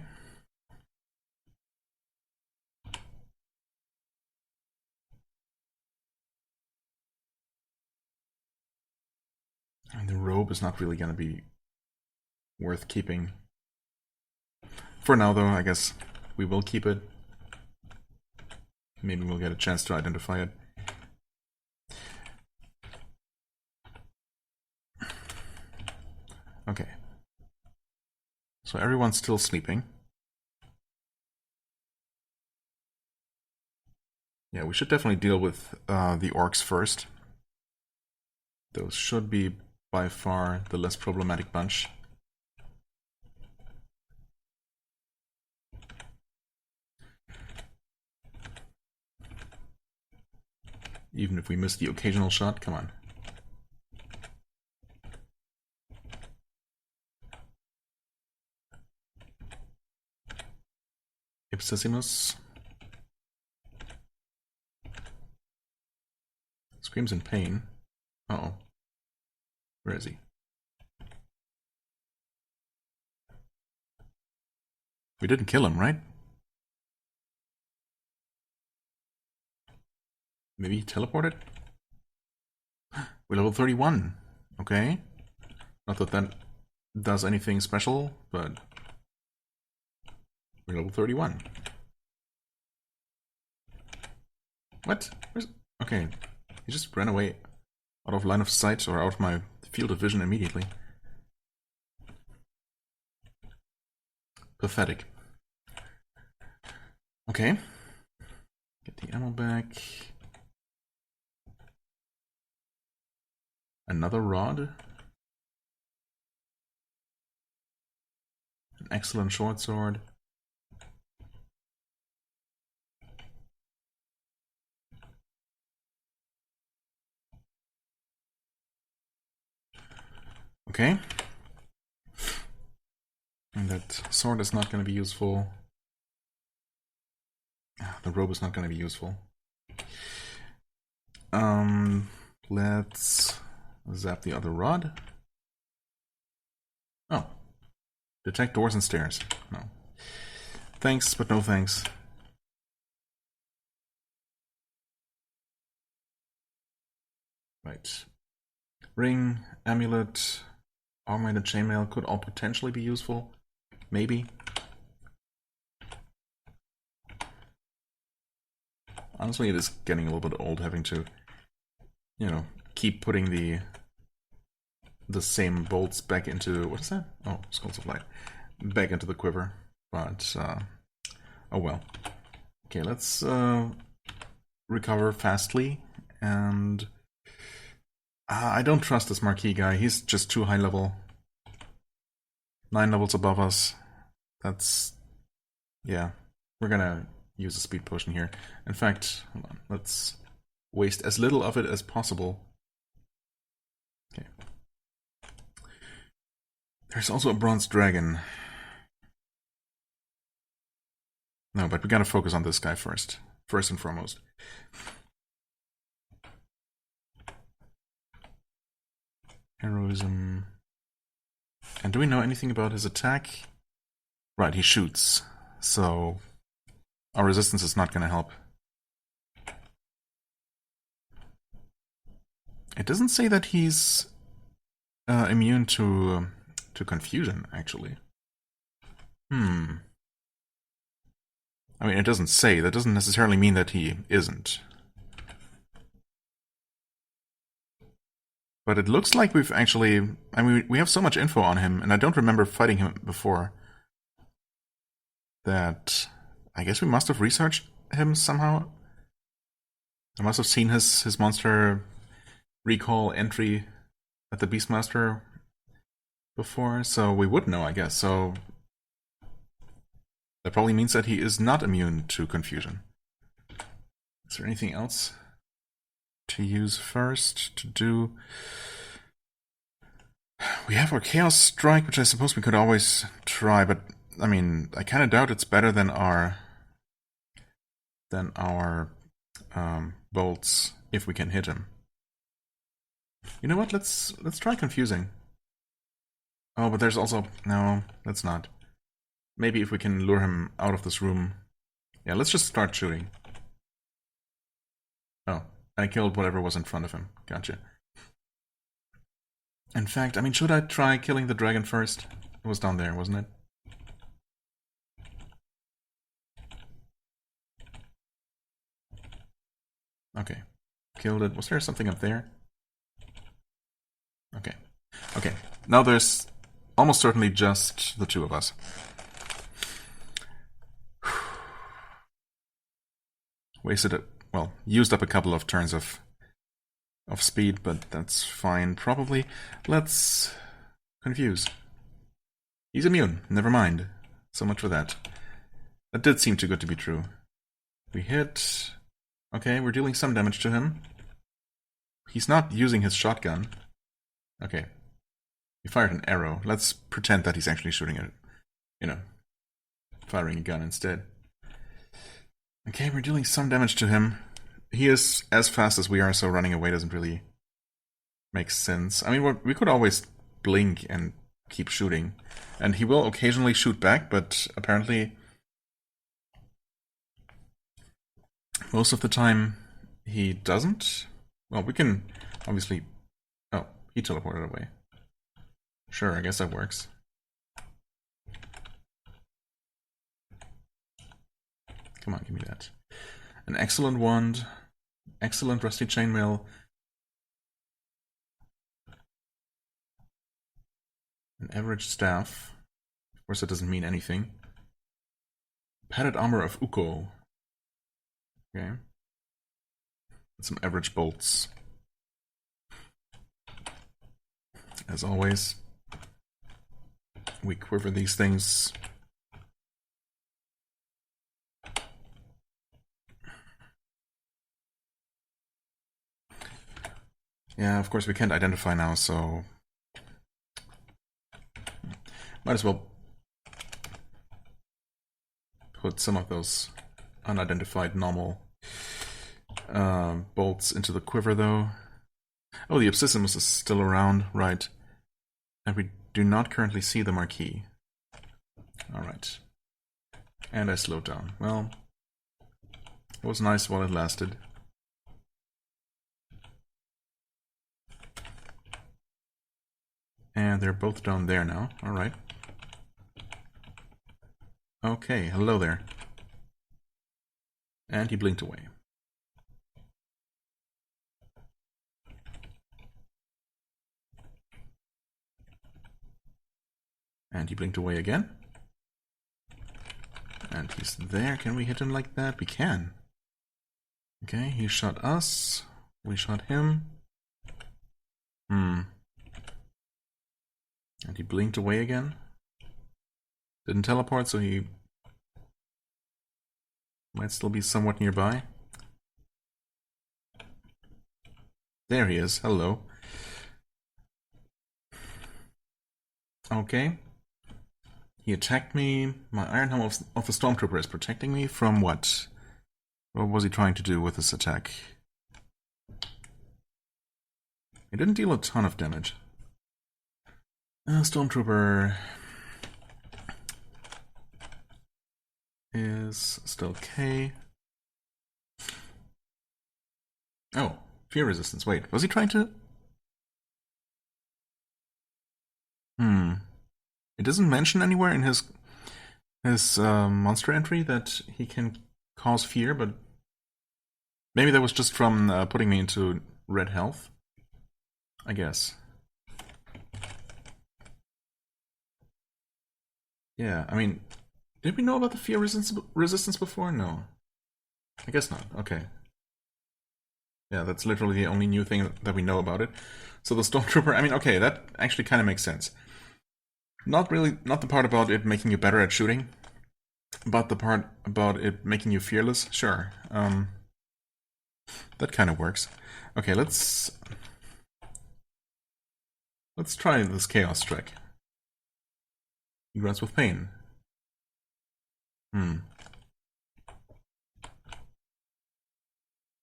And the robe is not really going to be worth keeping. For now, though, I guess we will keep it. Maybe we'll get a chance to identify it. Okay. So everyone's still sleeping. Yeah, we should definitely deal with the orcs first. Those should be by far the less problematic bunch. Even if we miss the occasional shot, come on. Ipsissimus. Screams in pain. Uh-oh. Where is he? We didn't kill him, right? Maybe he teleported? We're level 31. Okay. Not that that does anything special, but we're level 31. What? Okay. He just ran away out of line of sight or out of my field of vision immediately. Pathetic. Okay. Get the ammo back. Another rod. An excellent short sword. Okay. And that sword is not going to be useful. The robe is not going to be useful. Let's zap the other rod. Oh, Detect doors and stairs. No. Thanks, but no thanks. Right. Ring, amulet, augmented chainmail could all potentially be useful. Maybe. Honestly, it is getting a little bit old having to, you know, keep putting the same bolts back into, what is that? Oh, Skulls of Light. Back into the quiver. But, oh well. Okay, let's recover fastly. And I don't trust this Marquis guy. He's just too high level. 9 levels above us. That's, yeah. We're gonna use a speed potion here. In fact, hold on. Let's waste as little of it as possible. Okay. There's also a bronze dragon. No, but we gotta focus on this guy first. First and foremost. Heroism. And do we know anything about his attack? Right, he shoots. So our resistance is not gonna help. It doesn't say that he's immune to confusion, actually. I mean, it doesn't say. That doesn't necessarily mean that he isn't. But it looks like we've actually... I mean, we have so much info on him, and I don't remember fighting him before. That... I guess we must have researched him somehow. I must have seen his monster recall entry at the Beastmaster before, so we would know, I guess. So that probably means that he is not immune to confusion. Is there anything else to use first to do? We have our Chaos Strike, which I suppose we could always try, but I mean, I kind of doubt it's better than our bolts if we can hit him. You know what? Let's try confusing. Oh, but there's also... No, let's not. Maybe if we can lure him out of this room. Yeah, let's just start shooting. Oh, I killed whatever was in front of him. Gotcha. In fact, I mean, should I try killing the dragon first? It was down there, wasn't it? Okay. Killed it. Was there something up there? Okay. Okay. Now there's almost certainly just the two of us. Wasted it. Well, used up a couple of turns of speed, but that's fine, probably. Let's confuse. He's immune. Never mind. So much for that. That did seem too good to be true. We hit... Okay, we're dealing some damage to him. He's not using his shotgun. Okay. He fired an arrow. Let's pretend that he's actually shooting it. You know, firing a gun instead. Okay, we're dealing some damage to him. He is as fast as we are, so running away doesn't really make sense. I mean, we could always blink and keep shooting. And he will occasionally shoot back, but apparently most of the time he doesn't. Well, we can obviously... Oh, he teleported away. Sure, I guess that works. Come on, give me that. An excellent wand. Excellent rusty chainmail. An average staff. Of course, that doesn't mean anything. Padded armor of Uko. Okay. And some average bolts. As always, we quiver these things. Yeah, of course we can't identify now, so might as well put some of those unidentified normal bolts into the quiver, though. Oh, the Obsissimus is still around, right. And we do not currently see the Marquis. Alright. And I slowed down. Well, it was nice while it lasted. And they're both down there now. Alright. Okay, hello there. And he blinked away. And he blinked away again. And he's there. Can we hit him like that? We can. Okay, he shot us. We shot him. And he blinked away again. Didn't teleport, so he might still be somewhat nearby. There he is. Hello. Okay. He attacked me. My Iron Helm of the Stormtrooper is protecting me from what? What was he trying to do with this attack? He didn't deal a ton of damage. Stormtrooper is still okay. Oh, fear resistance. Wait, was he trying to? It doesn't mention anywhere in his monster entry that he can cause fear, but maybe that was just from putting me into red health, I guess. Yeah, I mean, did we know about the fear resistance before? No. I guess not. Okay. Yeah, that's literally the only new thing that we know about it. So the Stormtrooper, I mean, okay, that actually kind of makes sense. Not the part about it making you better at shooting, but the part about it making you fearless, sure. That kind of works. Okay, let's try this Chaos Strike. He grunts with pain.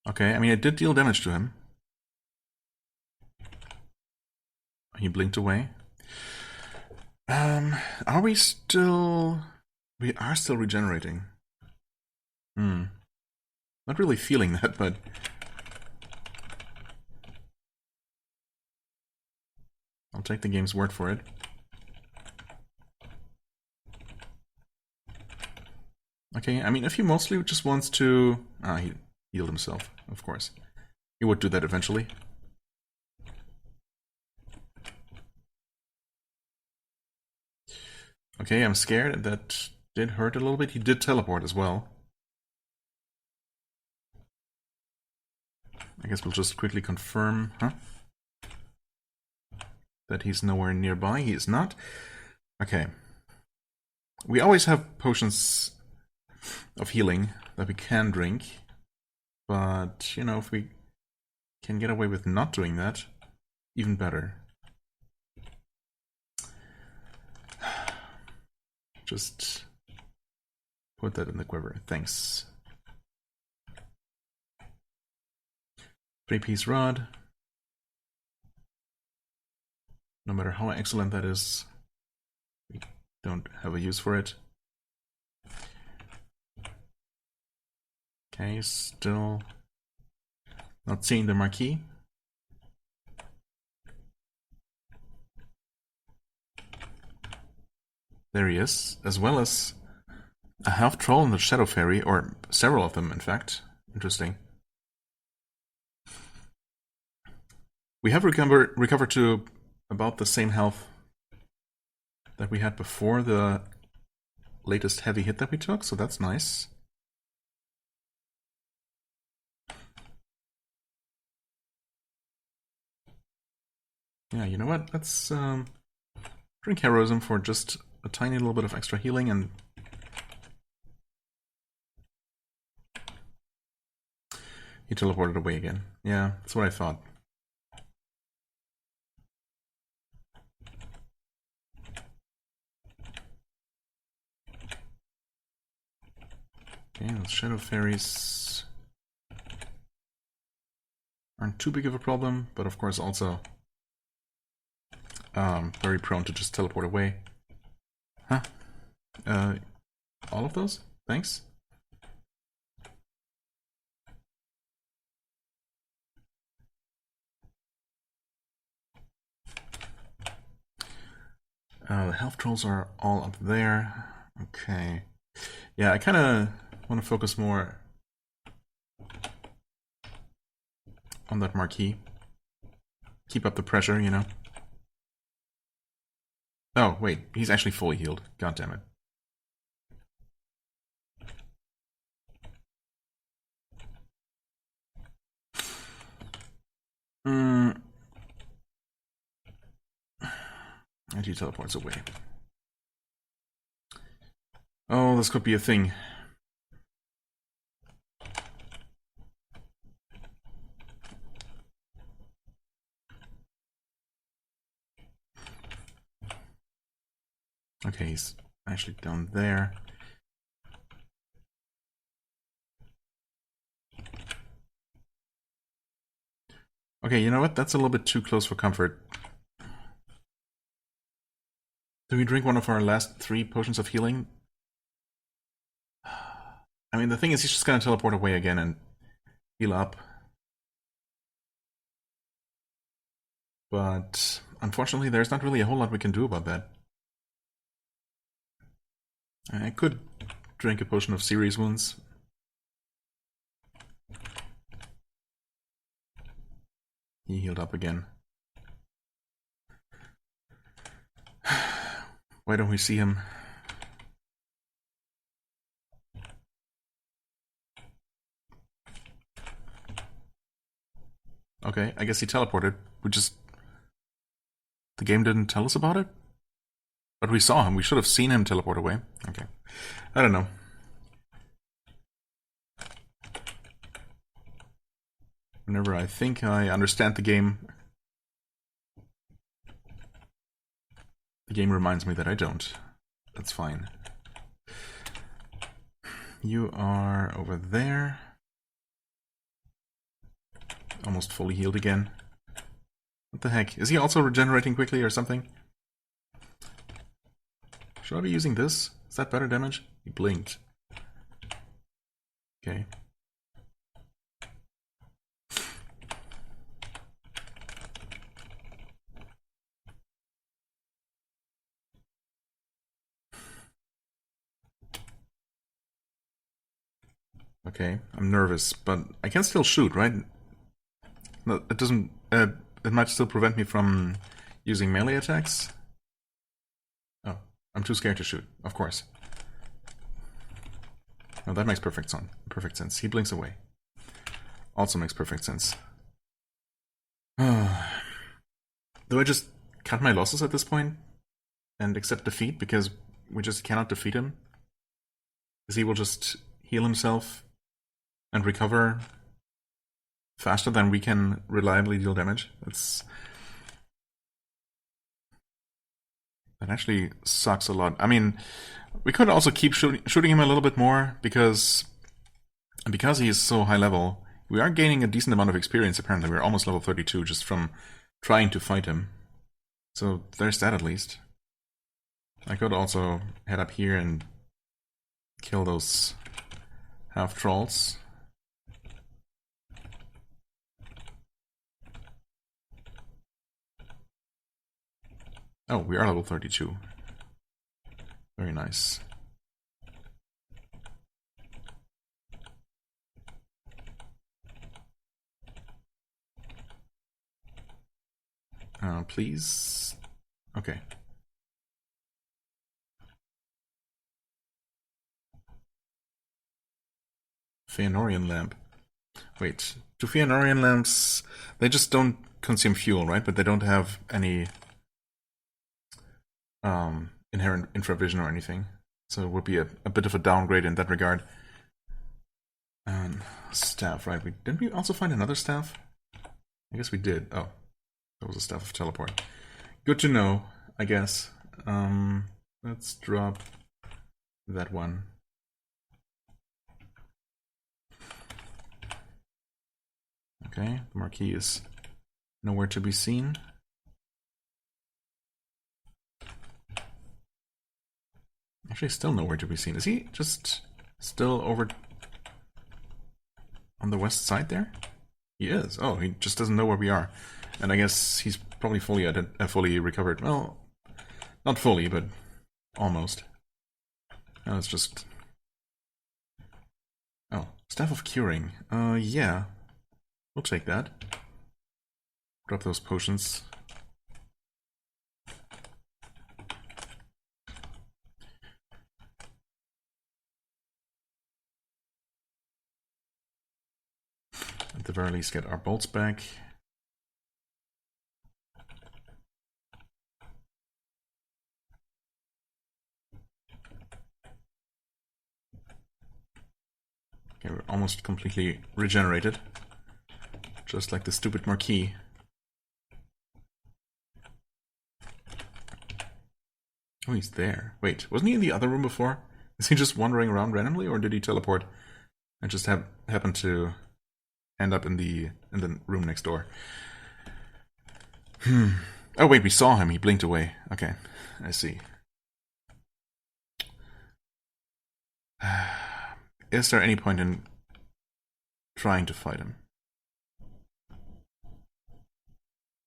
Okay, I mean, it did deal damage to him. He blinked away. Are we still... We are still regenerating. Not really feeling that, but... I'll take the game's word for it. Okay, I mean, if he mostly just wants to... he healed himself, of course. He would do that eventually. Okay, I'm scared. That did hurt a little bit. He did teleport as well. I guess we'll just quickly confirm, that he's nowhere nearby. He is not. Okay. We always have potions of healing that we can drink. But, you know, if we can get away with not doing that, even better. Just put that in the quiver. Thanks. 3-piece rod. No matter how excellent that is, we don't have a use for it. Okay, still not seeing the marquee. There he is, as well as a half troll and the Shadow Fairy, or several of them, in fact. Interesting. We have recovered to about the same health that we had before the latest heavy hit that we took, so that's nice. Yeah, you know what? Let's drink Heroism for just a tiny little bit of extra healing, and he teleported away again. Yeah, that's what I thought. Okay, those Shadow Fairies aren't too big of a problem, but of course also very prone to just teleport away. Huh? All of those? Thanks. The health trolls are all up there. Okay. Yeah, I kind of want to focus more on that marquee. Keep up the pressure, you know. Oh, wait. He's actually fully healed. God damn it. And he teleports away. Oh, this could be a thing. Okay, he's actually down there. Okay, you know what? That's a little bit too close for comfort. Do we drink one of our last 3 potions of healing? I mean, the thing is, he's just gonna teleport away again and heal up. But unfortunately, there's not really a whole lot we can do about that. I could drink a potion of serious wounds. He healed up again. Why don't we see him? Okay, I guess he teleported. The game didn't tell us about it? But we saw him. We should have seen him teleport away. Okay. I don't know. Whenever I think I understand the game reminds me that I don't. That's fine. You are over there. Almost fully healed again. What the heck? Is he also regenerating quickly or something? Should I be using this? Is that better damage? He blinked. Okay. Okay, I'm nervous, but I can still shoot, right? No, it doesn't... it might still prevent me from using melee attacks? Oh, I'm too scared to shoot, of course. Oh, that makes perfect sense. He blinks away. Also makes perfect sense. Do I just cut my losses at this point? And accept defeat because we just cannot defeat him? Because he will just heal himself and recover faster than we can reliably deal damage? That actually sucks a lot. I mean, we could also keep shooting him a little bit more because he is so high level. We are gaining a decent amount of experience, apparently. We're almost level 32 just from trying to fight him. So there's that at least. I could also head up here and kill those half-trolls. Oh, we are level 32. Very nice. Please? Okay. Feanorian lamp. Wait, do Feanorian lamps... They just don't consume fuel, right? But they don't have any inherent infravision or anything. So it would be a bit of a downgrade in that regard. Staff, right? Didn't we also find another staff? I guess we did. Oh, that was a staff of teleport. Good to know, I guess. Let's drop that one. Okay, the marquee is nowhere to be seen. Actually, still nowhere to be seen. Is he just still over on the west side there? He is. Oh, he just doesn't know where we are. And I guess he's probably fully recovered. Well, not fully, but almost. Now it's just... Oh, Staff of Curing. Yeah. We'll take that. Drop those potions. At the very least, get our bolts back. Okay, we're almost completely regenerated. Just like the stupid Marquis. Oh, he's there. Wait, wasn't he in the other room before? Is he just wandering around randomly, or did he teleport and just happen to end up in the room next door? Oh wait, we saw him. He blinked away. Okay, I see. Is there any point in trying to fight him?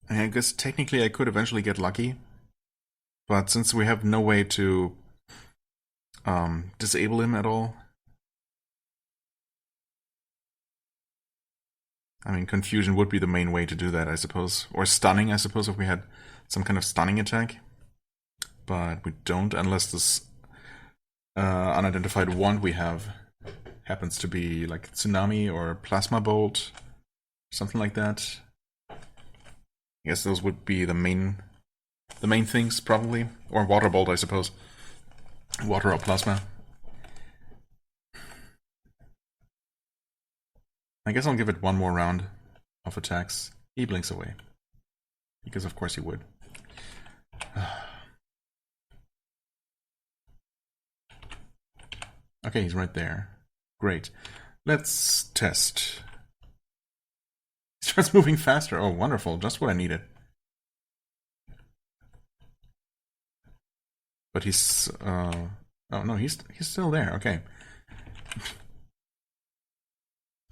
I guess technically I could eventually get lucky, but since we have no way to disable him at all, I mean, confusion would be the main way to do that, I suppose. Or stunning, I suppose, if we had some kind of stunning attack. But we don't, unless this unidentified wand we have happens to be like Tsunami or Plasma Bolt, something like that. I guess those would be the main things, probably. Or Water Bolt, I suppose. Water or Plasma. I guess I'll give it one more round of attacks. He blinks away. Because of course he would. Okay, he's right there. Great. Let's test. He starts moving faster. Oh, wonderful. Just what I needed. But he's... oh no, he's still there. Okay.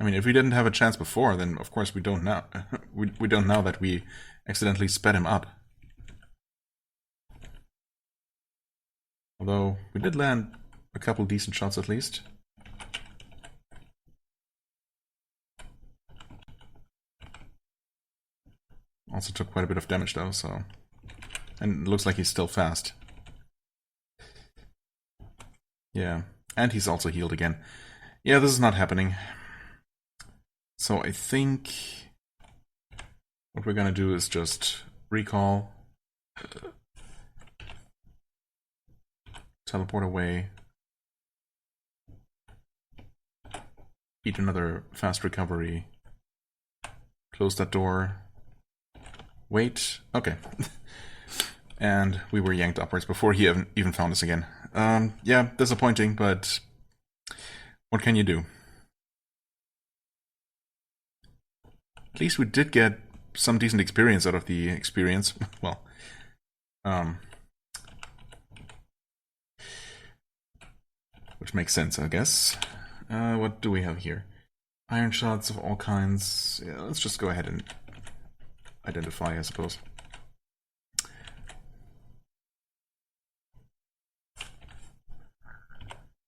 I mean, if we didn't have a chance before, then of course we don't know. we don't know that we accidentally sped him up. Although, we did land a couple decent shots at least. Also took quite a bit of damage though, so... And it looks like he's still fast. Yeah, and he's also healed again. Yeah, this is not happening. So I think what we're gonna do is just recall, teleport away, eat another fast recovery, close that door, wait, okay. And we were yanked upwards before he even found us again. Yeah, disappointing, but what can you do? At least we did get some decent experience out of the experience. Well, which makes sense, I guess. What do we have here? Iron shots of all kinds. Yeah, let's just go ahead and identify, I suppose.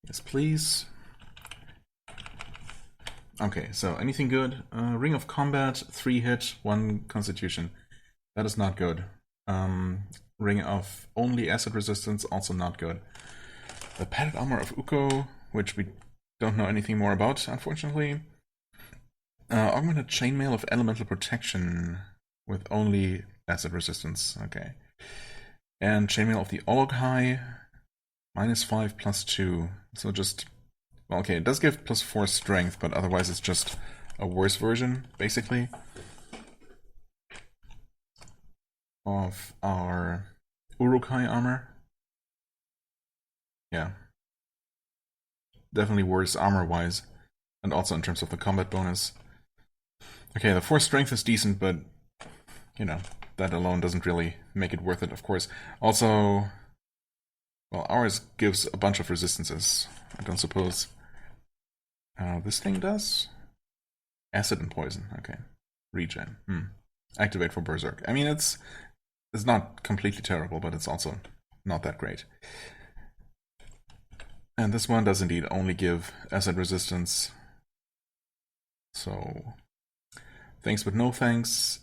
Yes, please. Okay, so anything good? Ring of Combat, 3 hit, 1 Constitution. That is not good. Ring of only acid resistance, also not good. The padded armor of Uko, which we don't know anything more about, unfortunately. Augmented chainmail of elemental protection with only acid resistance. Okay. And chainmail of the Ologhai, -5 +2. So just... Well, okay, it does give +4 strength, but otherwise it's just a worse version, basically, of our Urukai armor. Yeah. Definitely worse armor-wise, and also in terms of the combat bonus. Okay, the 4 strength is decent, but, you know, that alone doesn't really make it worth it, of course. Also, Well, ours gives a bunch of resistances. I don't suppose this thing does? Acid and poison, okay. Regen. Activate for Berserk. I mean, it's not completely terrible, but it's also not that great. And this one does indeed only give acid resistance. So, thanks but no thanks.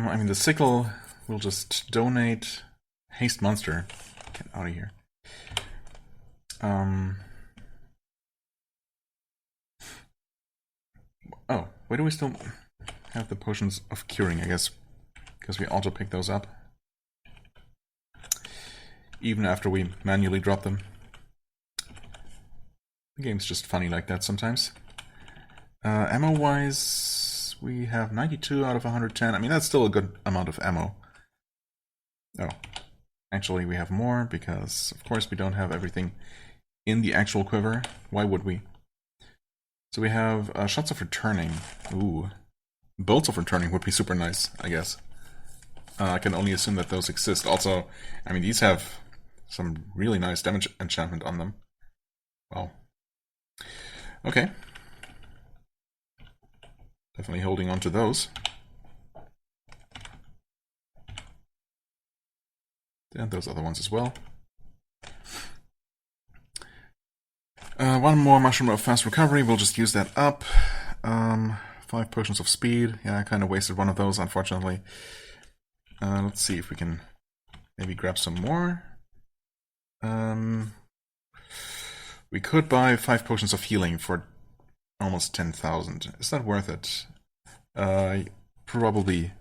I mean, the sickle will just donate. Haste monster. Get out of here. Oh, why do we still have the potions of curing? I guess because we auto pick those up. Even after we manually drop them. The game's just funny like that sometimes. Ammo-wise, we have 92 out of 110. I mean, that's still a good amount of ammo. Oh, actually we have more because, of course, we don't have everything in the actual quiver. Why would we? So we have shots of returning. Ooh. Bolts of returning would be super nice, I guess. I can only assume that those exist. Also, I mean, these have some really nice damage enchantment on them. Wow. Okay. Definitely holding on to those. And those other ones as well. One more Mushroom of Fast Recovery. We'll just use that up. 5 Potions of Speed. Yeah, I kind of wasted one of those, unfortunately. Let's see if we can maybe grab some more. We could buy 5 Potions of Healing for almost 10,000. Is that worth it? Probably.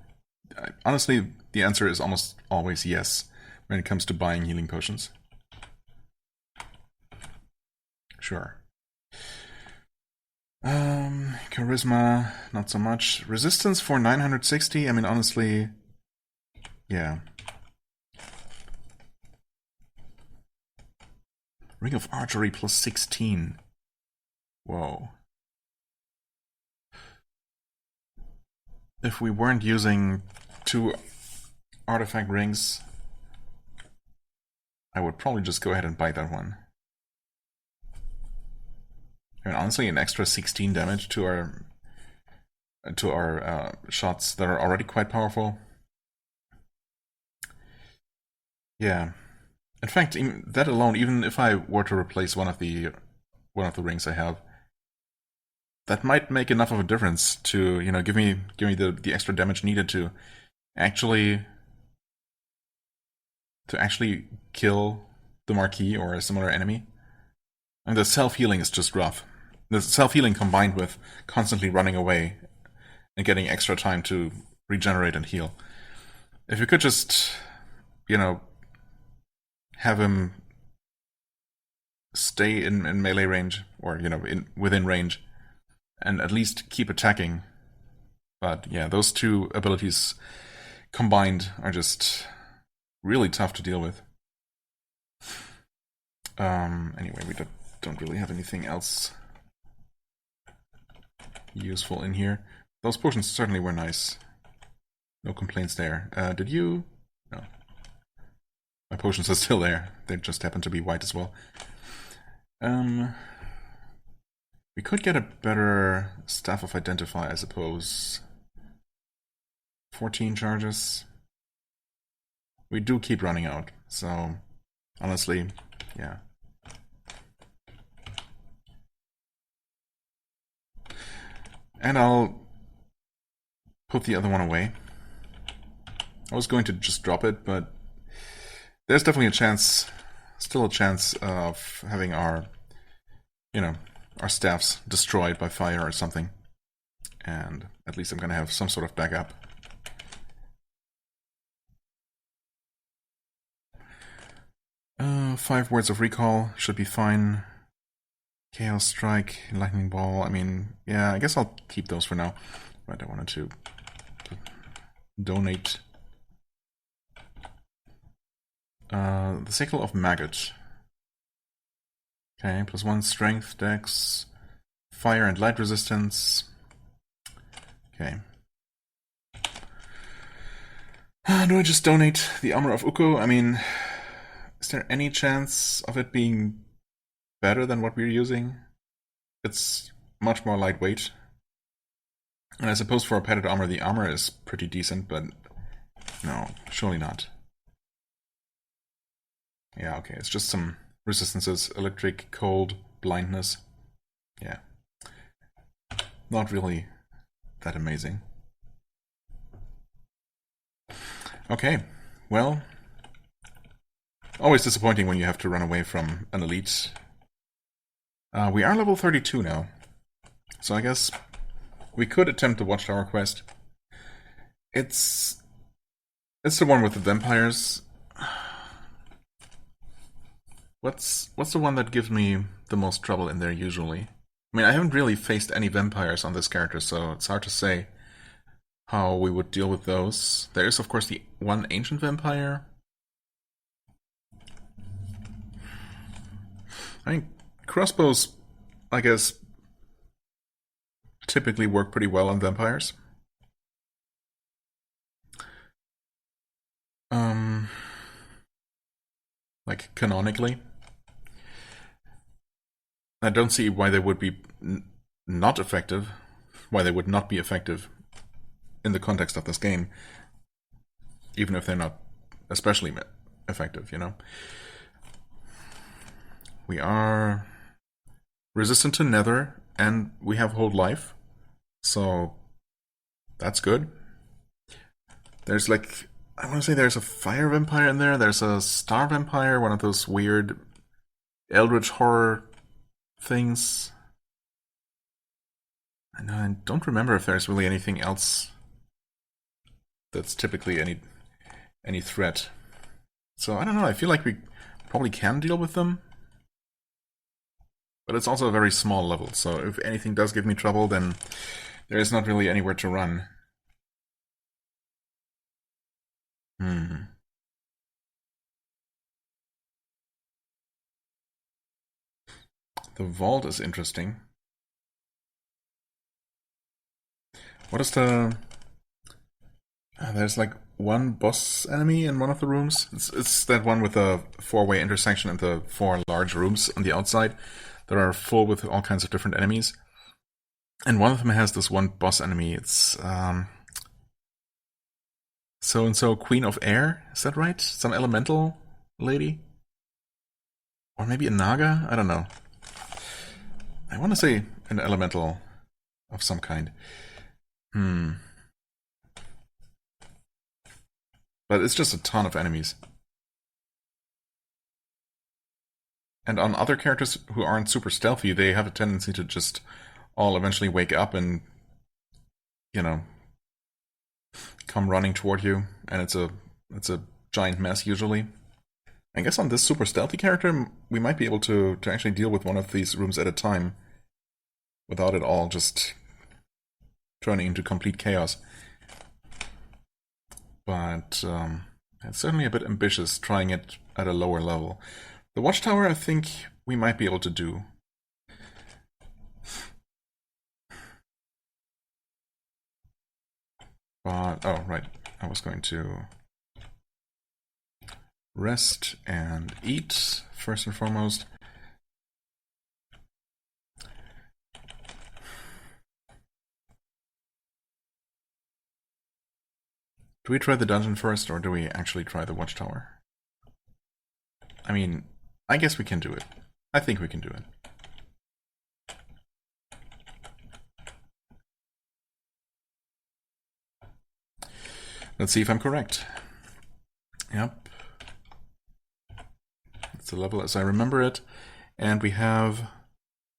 Honestly, the answer is almost always yes when it comes to buying healing potions. Sure. Charisma, not so much. Resistance for 960, I mean, honestly, yeah. Ring of Archery plus 16. Whoa. If we weren't using 2 artifact rings, I would probably just go ahead and buy that one. I mean, honestly, an extra 16 damage to our shots that are already quite powerful. Yeah. In fact, that alone, even if I were to replace one of the rings I have, that might make enough of a difference to, you know, give me the extra damage needed to actually kill the Marquis or a similar enemy. And the self-healing is just rough. The self-healing combined with constantly running away and getting extra time to regenerate and heal. If you could just, you know, have him stay in melee range, or, you know, within range, and at least keep attacking. But yeah, those 2 abilities combined are just really tough to deal with. Anyway, we don't really have anything else useful in here. Those potions certainly were nice. No complaints there. Did you? No. My potions are still there. They just happen to be white as well. We could get a better Staff of Identify, I suppose. 14 charges. We do keep running out, so honestly, yeah. And I'll put the other one away. I was going to just drop it, but there's definitely a chance, still a chance of having our, you know, our staffs destroyed by fire or something. And at least I'm gonna have some sort of backup. Five Words of Recall should be fine. Chaos Strike, Lightning Ball, I mean, yeah, I guess I'll keep those for now. But I wanted to donate. The Sickle of Maggot. Okay, +1 Strength, Dex, fire and light resistance. Okay. Do I just donate the armor of Ukko? I mean, is there any chance of it being better than what we're using? It's much more lightweight. And I suppose for a padded armor, the armor is pretty decent, but no, surely not. Yeah, okay, it's just some resistances, electric, cold, blindness. Yeah. Not really that amazing. Okay, well, always disappointing when you have to run away from an elite. We are level 32 now, so I guess we could attempt the Watchtower quest. It's the one with the vampires. What's the one that gives me the most trouble in there usually? I mean, I haven't really faced any vampires on this character, so it's hard to say how we would deal with those. There is, of course, the one ancient vampire. I think crossbows, I guess, typically work pretty well on vampires. Like, canonically. I don't see why they would be not effective, why they would not be effective in the context of this game, even if they're not especially effective, you know? We are resistant to nether, and we have hold life, so that's good. There's like, I want to say there's a fire vampire in there, there's a star vampire, one of those weird eldritch horror things. And I don't remember if there's really anything else that's typically any threat. So I don't know, I feel like we probably can deal with them. But it's also a very small level, so if anything does give me trouble, then there is not really anywhere to run. The vault is interesting. What is the... there's like one boss enemy in one of the rooms. It's that one with the four-way intersection and the four large rooms on the outside that are full with all kinds of different enemies. And one of them has this one boss enemy. It's so-and-so Queen of Air. Is that right? Some elemental lady? Or maybe a Naga? I don't know. I want to say an elemental of some kind. But it's just a ton of enemies. And on other characters who aren't super stealthy, they have a tendency to just all eventually wake up and, you know, come running toward you, and it's a giant mess usually. I guess on this super stealthy character, we might be able to actually deal with one of these rooms at a time without it all just turning into complete chaos. But it's certainly a bit ambitious trying it at a lower level. The Watchtower, I think we might be able to do. But, oh, right. I was going to rest and eat, first and foremost. Do we try the dungeon first, or do we actually try the Watchtower? I mean, I guess we can do it. I think we can do it. Let's see if I'm correct. Yep. It's the level as I remember it. And we have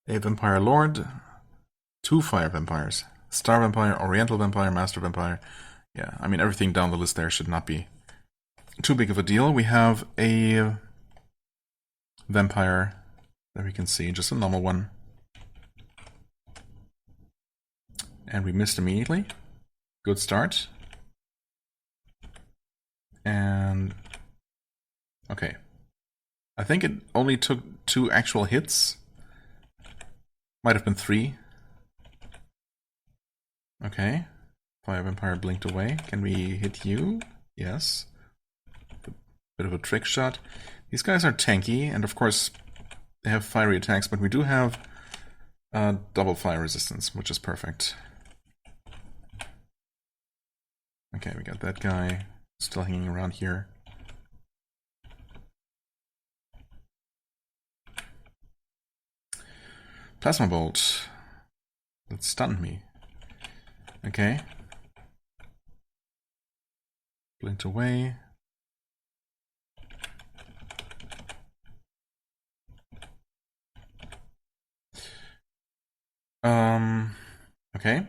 a Vampire Lord, 2 Fire Vampires, Star Vampire, Oriental Vampire, Master Vampire. Yeah, I mean, everything down the list there should not be too big of a deal. We have a Vampire that we can see, just a normal one. And we missed immediately. Good start. And okay, I think it only took 2 actual hits. Might have been 3. Okay. Fire Vampire blinked away. Can we hit you? Yes. Bit of a trick shot. These guys are tanky, and of course they have fiery attacks, but we do have double fire resistance, which is perfect. Okay, we got that guy still hanging around here. Plasma Bolt. That stunned me. Okay. Blinked away. Okay.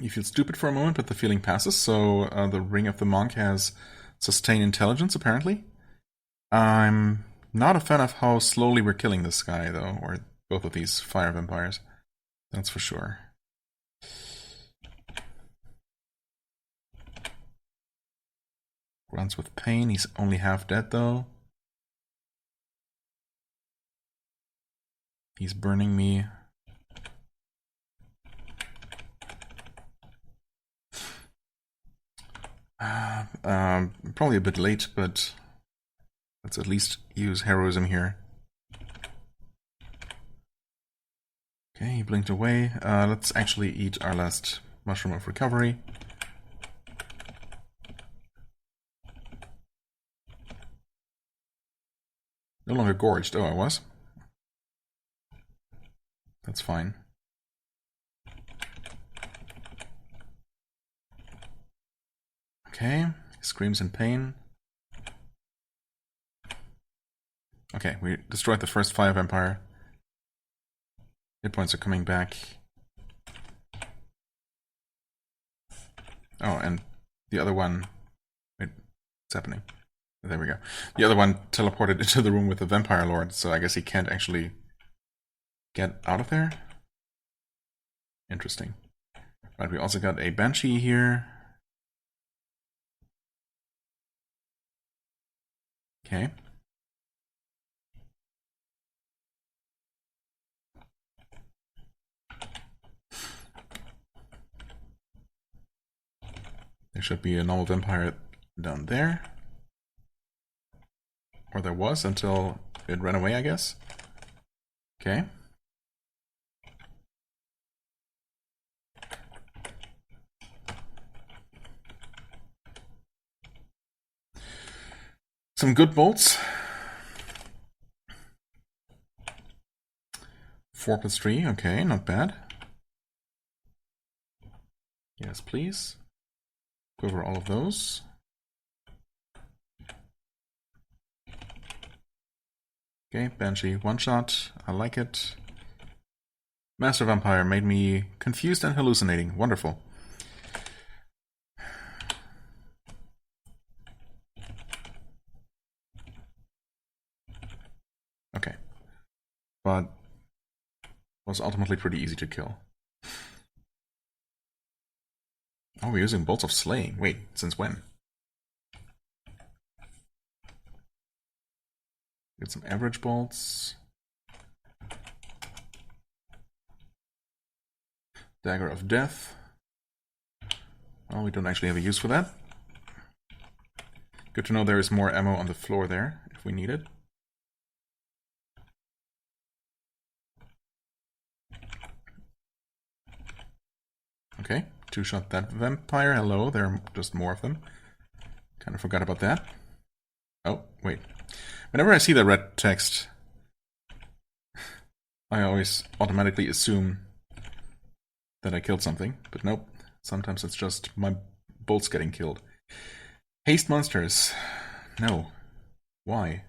You feel stupid for a moment, but the feeling passes, so the Ring of the Monk has sustained intelligence, apparently. I'm not a fan of how slowly we're killing this guy, though, or both of these fire vampires. That's for sure. Runs with pain, he's only half dead, though. He's burning me. Probably a bit late, but let's at least use heroism here. Okay, he blinked away. Let's actually eat our last mushroom of recovery. No longer gorged. Oh, I was. That's fine. Okay, he screams in pain. Okay, we destroyed the first fire vampire. Hit points are coming back. Oh, and the other one... Wait, what's happening? There we go. The other one teleported into the room with the Vampire Lord, so I guess he can't actually get out of there? Interesting. Right, we also got a Banshee here. Okay. There should be a normal vampire down there. Or there was until it ran away, I guess. Okay. Some good bolts. 4+3, okay, not bad. Yes, please. Go over all of those. Okay, Banshee, one shot. I like it. Master Vampire made me confused and hallucinating. Wonderful. Okay. But was ultimately pretty easy to kill. Oh, we're using Bolts of Slaying. Wait, since when? Get some average bolts. Dagger of Death. Well, we don't actually have a use for that. Good to know there is more ammo on the floor there, if we need it. Okay, two-shot that vampire. Hello, there are just more of them. Kind of forgot about that. Oh, wait. Whenever I see the red text, I always automatically assume that I killed something, but nope. Sometimes it's just my bolts getting killed. Haste monsters. No. Why?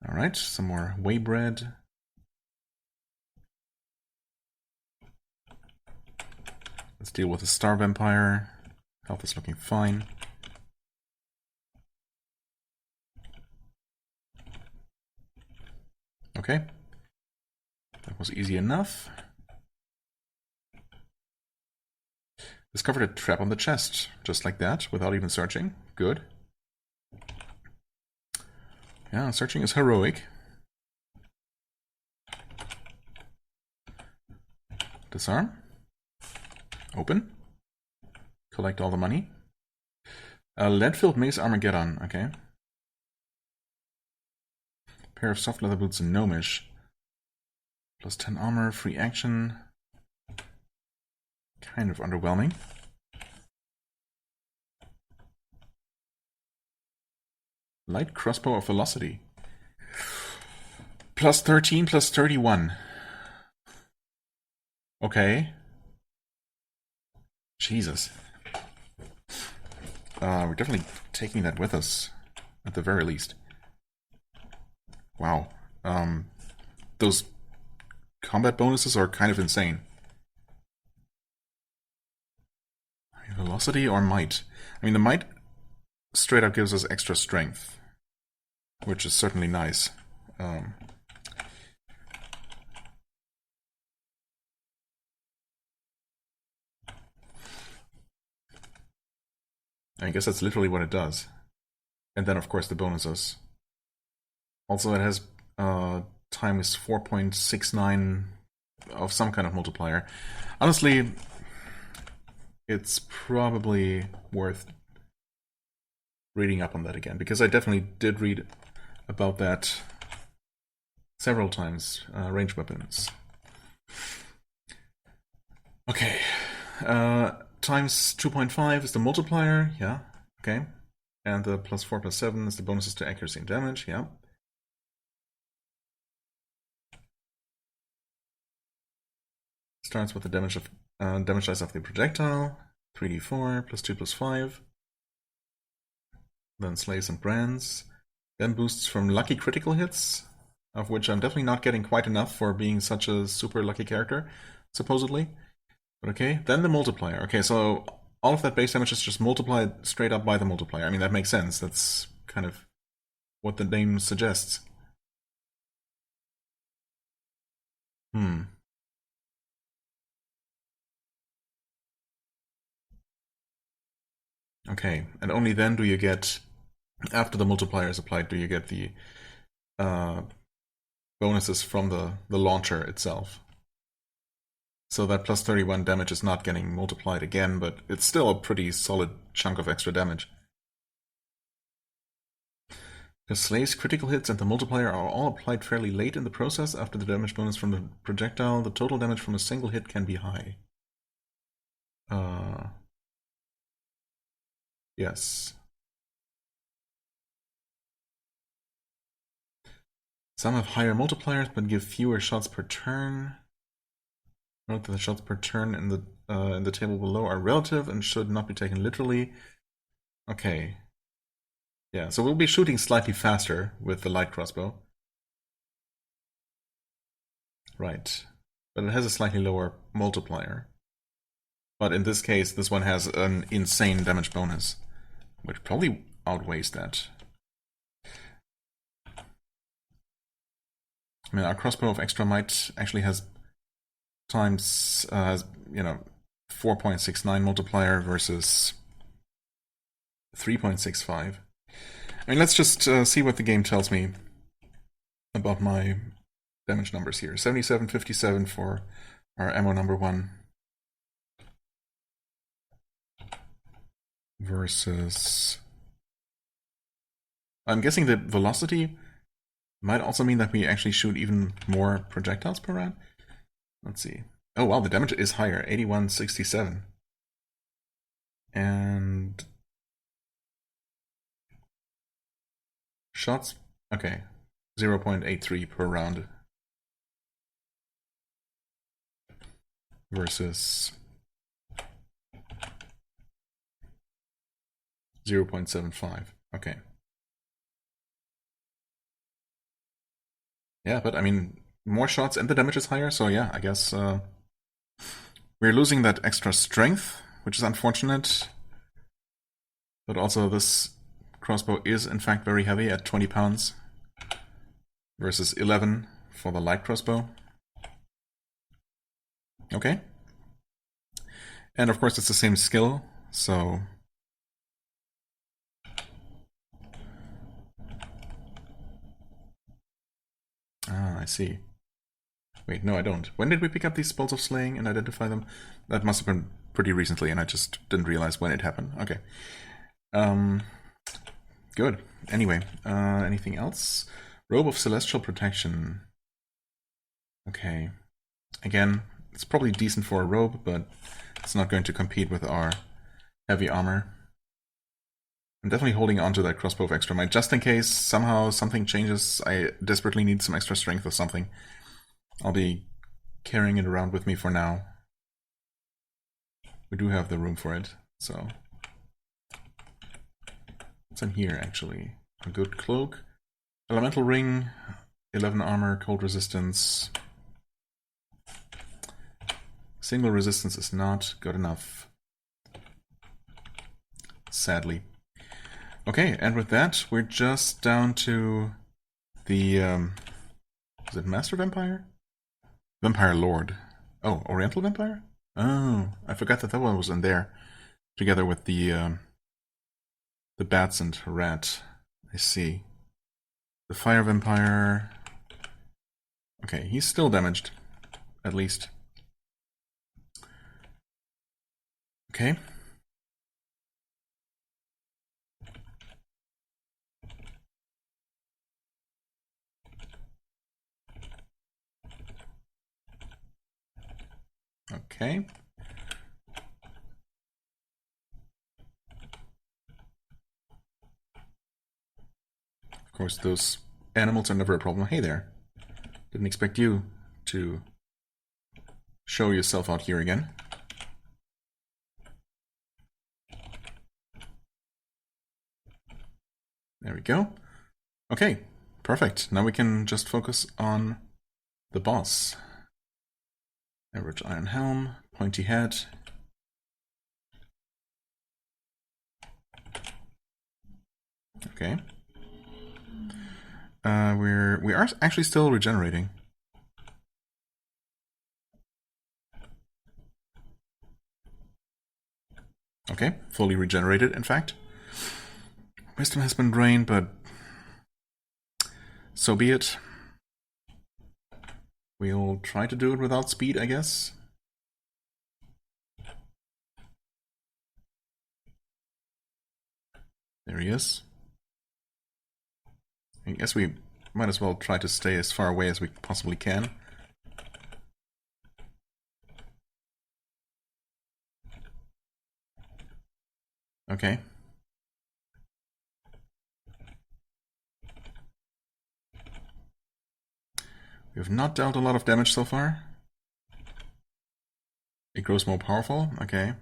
Alright, some more whey bread. Let's deal with the Star Vampire. Health is looking fine. Okay. That was easy enough. Discovered a trap on the chest, just like that, without even searching. Good. Yeah, searching is heroic. Disarm. Open. Collect all the money. Lead-filled mace Armageddon, okay. Pair of soft leather boots and gnomish. Plus 10 armor, free action. Kind of underwhelming. Light crossbow of velocity. Plus 13, plus 31. Okay. Jesus. We're definitely taking that with us, at the very least. Wow. Those combat bonuses are kind of insane. Velocity or might? I mean, the might straight up gives us extra strength, which is certainly nice. I guess that's literally what it does. And then, of course, the bonuses. Also, it has times 4.69 of some kind of multiplier. Honestly, it's probably worth reading up on that again, because I definitely did read about that several times. Range weapons. Okay. Times 2.5 is the multiplier, yeah, okay. And the plus 4 plus 7 is the bonuses to accuracy and damage, yeah. Starts with the damage dice of the projectile, 3d4, plus 2 plus 5. Then slays and brands. Then boosts from lucky critical hits, of which I'm definitely not getting quite enough for being such a super lucky character, supposedly. But okay, then the multiplier. Okay, so all of that base damage is just multiplied straight up by the multiplier. I mean, that makes sense. That's kind of what the name suggests. Okay, and only then do you get, after the multiplier is applied, do you get the bonuses from the launcher itself. So that plus 31 damage is not getting multiplied again, but it's still a pretty solid chunk of extra damage. The Slay's critical hits and the multiplier are all applied fairly late in the process. After the damage bonus from the projectile, the total damage from a single hit can be high. Yes. Some have higher multipliers, but give fewer shots per turn. Note that the shots per turn in the table below are relative and should not be taken literally. Okay. Yeah, so we'll be shooting slightly faster with the light crossbow. Right. But it has a slightly lower multiplier. But in this case, this one has an insane damage bonus, which probably outweighs that. I mean, our crossbow of extra might actually has times, 4.69 multiplier versus 3.65. I mean, let's just see what the game tells me about my damage numbers here. 77.57 for our ammo number 1. Versus... I'm guessing that velocity might also mean that we actually shoot even more projectiles per round. Let's see. Oh wow, the damage is higher, 81.67. And... shots? Okay. 0.83 per round. Versus... 0.75. Okay. Yeah, but I mean, more shots and the damage is higher, so yeah, I guess we're losing that extra strength, which is unfortunate. But also this crossbow is in fact very heavy at 20 pounds versus 11 for the light crossbow. Okay. And of course it's the same skill, so... I see. Wait, no, I don't. When did we pick up these spells of slaying and identify them? That must have been pretty recently, and I just didn't realize when it happened. Okay. Good. Anyway, anything else? Robe of Celestial Protection. Okay. Again, it's probably decent for a robe, but it's not going to compete with our heavy armor. I'm definitely holding on to that crossbow of extra might, just in case somehow something changes. I desperately need some extra strength or something. I'll be carrying it around with me for now. We do have the room for it, so... What's in here, actually? A good cloak. Elemental ring. 11 armor, cold resistance. Single resistance is not good enough. Sadly. Okay, and with that, we're just down to the... is it Master Vampire? Vampire Lord. Oh, Oriental Vampire? Oh, I forgot that one was in there. Together with the bats and rat. I see. The Fire Vampire... Okay, he's still damaged. At least. Okay. Okay. Of course, those animals are never a problem. Hey there. Didn't expect you to show yourself out here again. There we go. Okay, perfect. Now we can just focus on the boss. Average iron helm, pointy head. Okay. We are actually still regenerating. Okay, fully regenerated, in fact. Wisdom has been drained, but so be it. We'll try to do it without speed, I guess. There he is. I guess we might as well try to stay as far away as we possibly can. Okay. We have not dealt a lot of damage so far. It grows more powerful. Okay.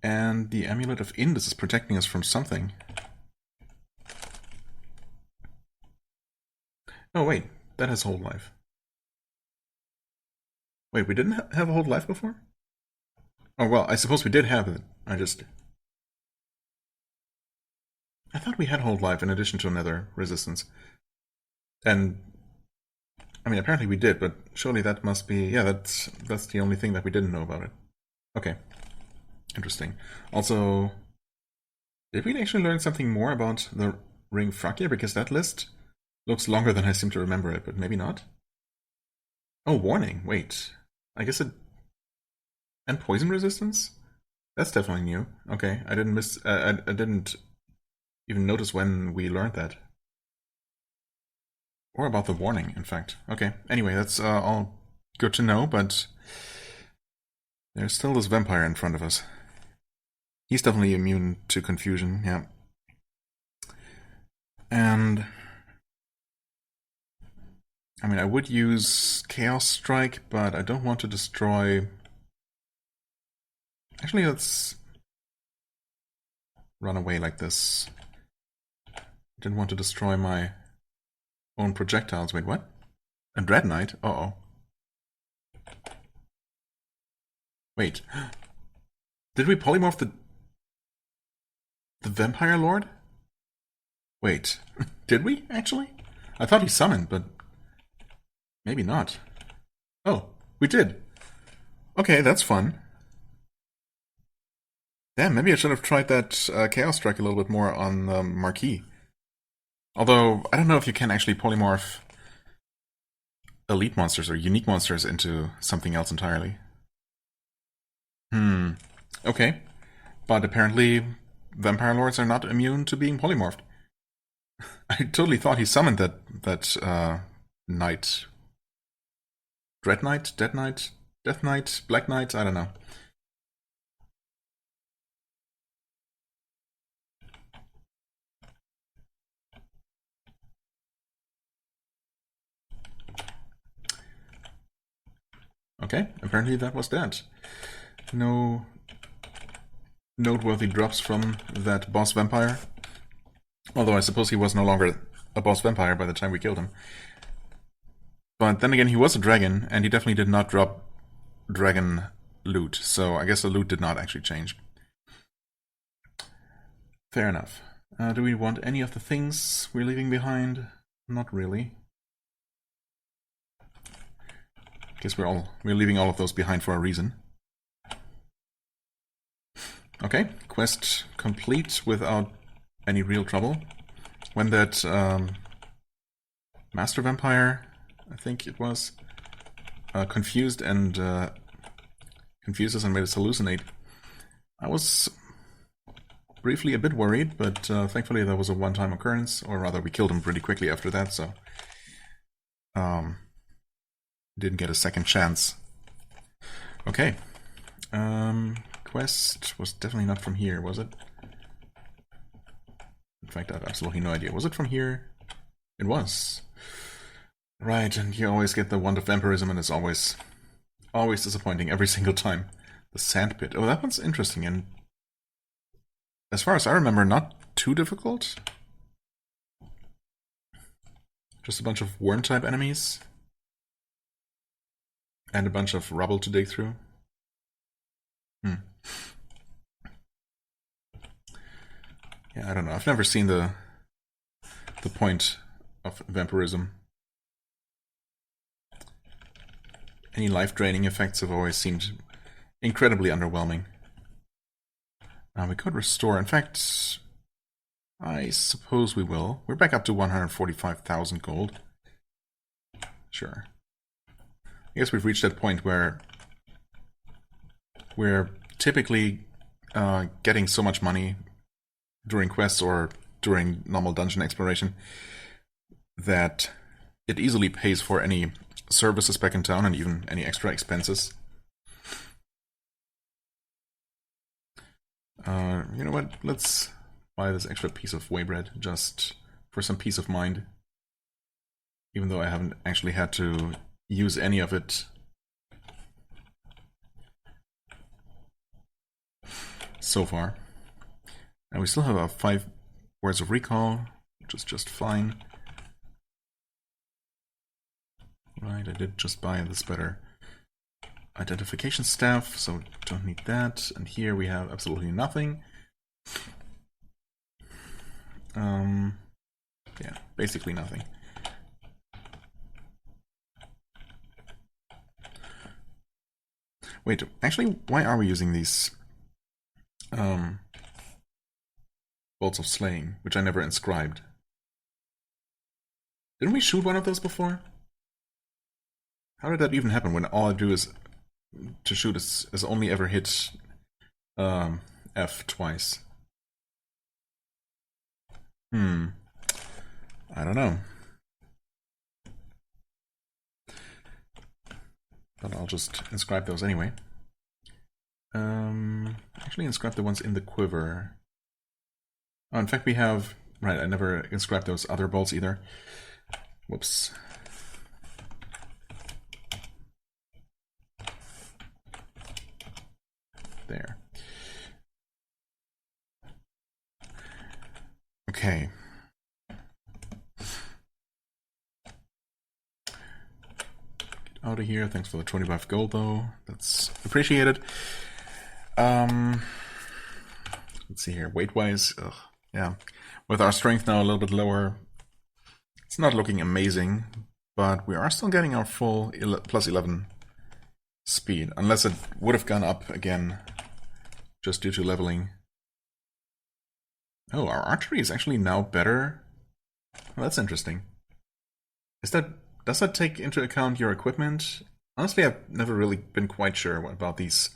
And the Amulet of Indus is protecting us from something. Oh wait, that has hold life. Wait, we didn't have a hold life before? Oh well, I suppose we did have it. I thought we had hold life in addition to another resistance. And I mean, apparently we did, but surely that must be... Yeah, that's the only thing that we didn't know about it. Okay. Interesting. Also, did we actually learn something more about the ring Frakir? Because that list looks longer than I seem to remember it, but maybe not. Oh, warning. Wait. I guess it... And poison resistance? That's definitely new. Okay, I didn't I didn't even notice when we learned that. Or about the warning, in fact. Okay, anyway, that's all good to know, but there's still this vampire in front of us. He's definitely immune to confusion, yeah. And... I mean, I would use Chaos Strike, but I don't want to destroy... Actually, let's run away like this. I didn't want to destroy my own projectiles. Wait, what? A Dread Knight? Uh-oh. Wait. Did we polymorph the Vampire Lord? Wait. Did we, actually? I thought he summoned, but maybe not. Oh, we did. Okay, that's fun. Damn, maybe I should have tried that Chaos Strike a little bit more on the Marquis. Although, I don't know if you can actually polymorph elite monsters or unique monsters into something else entirely. Okay. But apparently, vampire lords are not immune to being polymorphed. I totally thought he summoned that knight. Dread Knight? Dead Knight? Death Knight? Black Knight? I don't know. Okay, apparently that was that. No noteworthy drops from that boss vampire. Although I suppose he was no longer a boss vampire by the time we killed him. But then again, he was a dragon, and he definitely did not drop dragon loot, so I guess the loot did not actually change. Fair enough. Do we want any of the things we're leaving behind? Not really. Guess we're leaving all of those behind for a reason. Okay, quest complete without any real trouble. When that master vampire, I think it was, confused us and made us hallucinate, I was briefly a bit worried, but thankfully that was a one-time occurrence, or rather we killed him pretty quickly after that, so didn't get a second chance. Okay. Quest was definitely not from here, was it? In fact, I have absolutely no idea. Was it from here? It was. Right, and you always get the wand of vampirism, and it's always disappointing every single time. The sandpit. Oh, that one's interesting, and as far as I remember, not too difficult. Just a bunch of worm-type enemies. And a bunch of rubble to dig through. Yeah, I don't know. I've never seen the point of vampirism. Any life-draining effects have always seemed incredibly underwhelming. We could restore. In fact, I suppose we will. We're back up to 145,000 gold. Sure. I guess we've reached that point where we're typically getting so much money during quests or during normal dungeon exploration that it easily pays for any services back in town and even any extra expenses. You know what? Let's buy this extra piece of whey bread just for some peace of mind. Even though I haven't actually had to use any of it so far. And we still have our 5 words of recall, which is just fine. Right, I did just buy this better identification staff, so don't need that. And here we have absolutely nothing. Yeah, basically nothing. Wait, actually, why are we using these bolts of slaying, which I never inscribed? Didn't we shoot one of those before? How did that even happen when all I do is to shoot is only ever hit F twice? I don't know. But I'll just inscribe those anyway. Actually inscribe the ones in the quiver. Oh, in fact we have... Right, I never inscribed those other bolts either. Whoops. There. Okay. Get out of here. Thanks for the 25 gold, though. That's appreciated. Let's see here. Weight-wise, yeah. With our strength now a little bit lower, it's not looking amazing, but we are still getting our full plus 11 speed, unless it would have gone up again just due to leveling. Oh, our archery is actually now better Well, that's interesting. Does that take into account your equipment? Honestly, I've never really been quite sure about these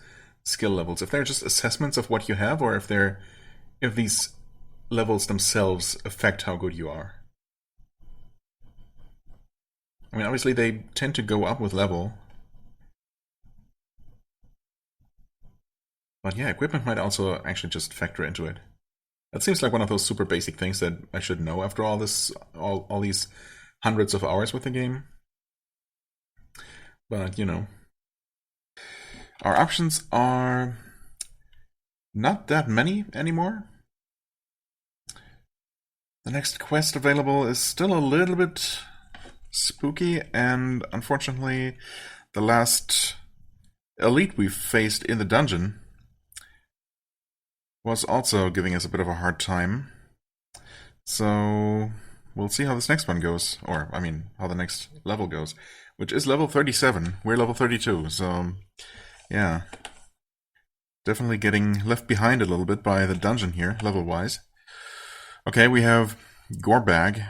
skill levels. If they're just assessments of what you have, or if these levels themselves affect how good you are. I mean, obviously they tend to go up with level. But yeah, equipment might also actually just factor into it. That seems like one of those super basic things that I should know after all these hundreds of hours with the game. But, you know. Our options are not that many anymore. The next quest available is still a little bit spooky, and unfortunately, the last elite we faced in the dungeon was also giving us a bit of a hard time. So we'll see how this next one goes, or I mean, how the next level goes, which is level 37. We're level 32, so yeah. Definitely getting left behind a little bit by the dungeon here, level-wise. Okay, we have Gorbag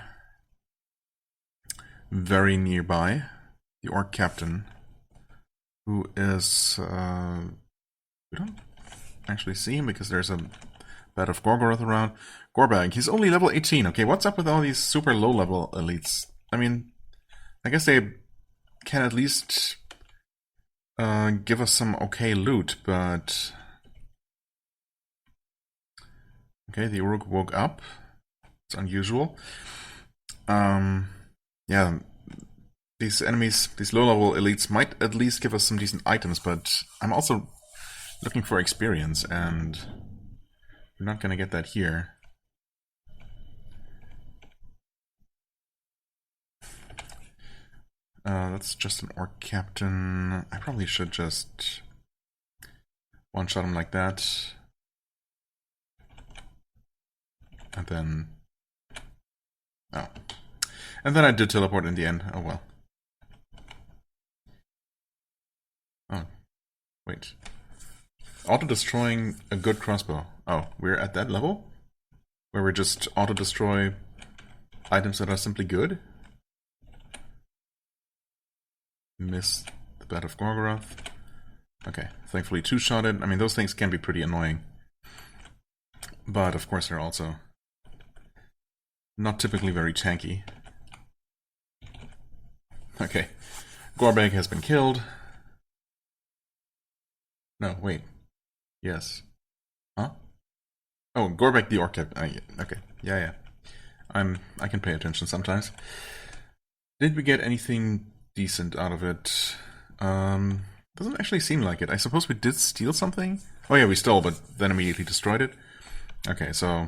very nearby, the Orc Captain, who is... we don't actually see him because there's a bed of Gorgoroth around. Gorbag, he's only level 18. Okay, what's up with all these super low-level elites? I mean, I guess they can at least give us some okay loot, but... Okay, the Uruk woke up. It's unusual. Yeah, these enemies, these low-level elites might at least give us some decent items, but I'm also looking for experience, and we're not going to get that here. That's just an Orc Captain. I probably should just one-shot him like that. And then... Oh. And then I did teleport in the end. Oh well. Oh. Wait. Auto-destroying a good crossbow. Oh, we're at that level? Where we just auto-destroy items that are simply good? Miss the Bed of Gorgoroth. Okay, thankfully two-shotted. I mean, those things can be pretty annoying. But, of course, they're also not typically very tanky. Okay, Gorbag has been killed. No, wait. Yes. Huh? Oh, Gorbag the Orc Captain. Okay, yeah. I can pay attention sometimes. Did we get anything decent out of it? Doesn't actually seem like it. I suppose we did steal something? Oh yeah, we stole, but then immediately destroyed it. Okay, so...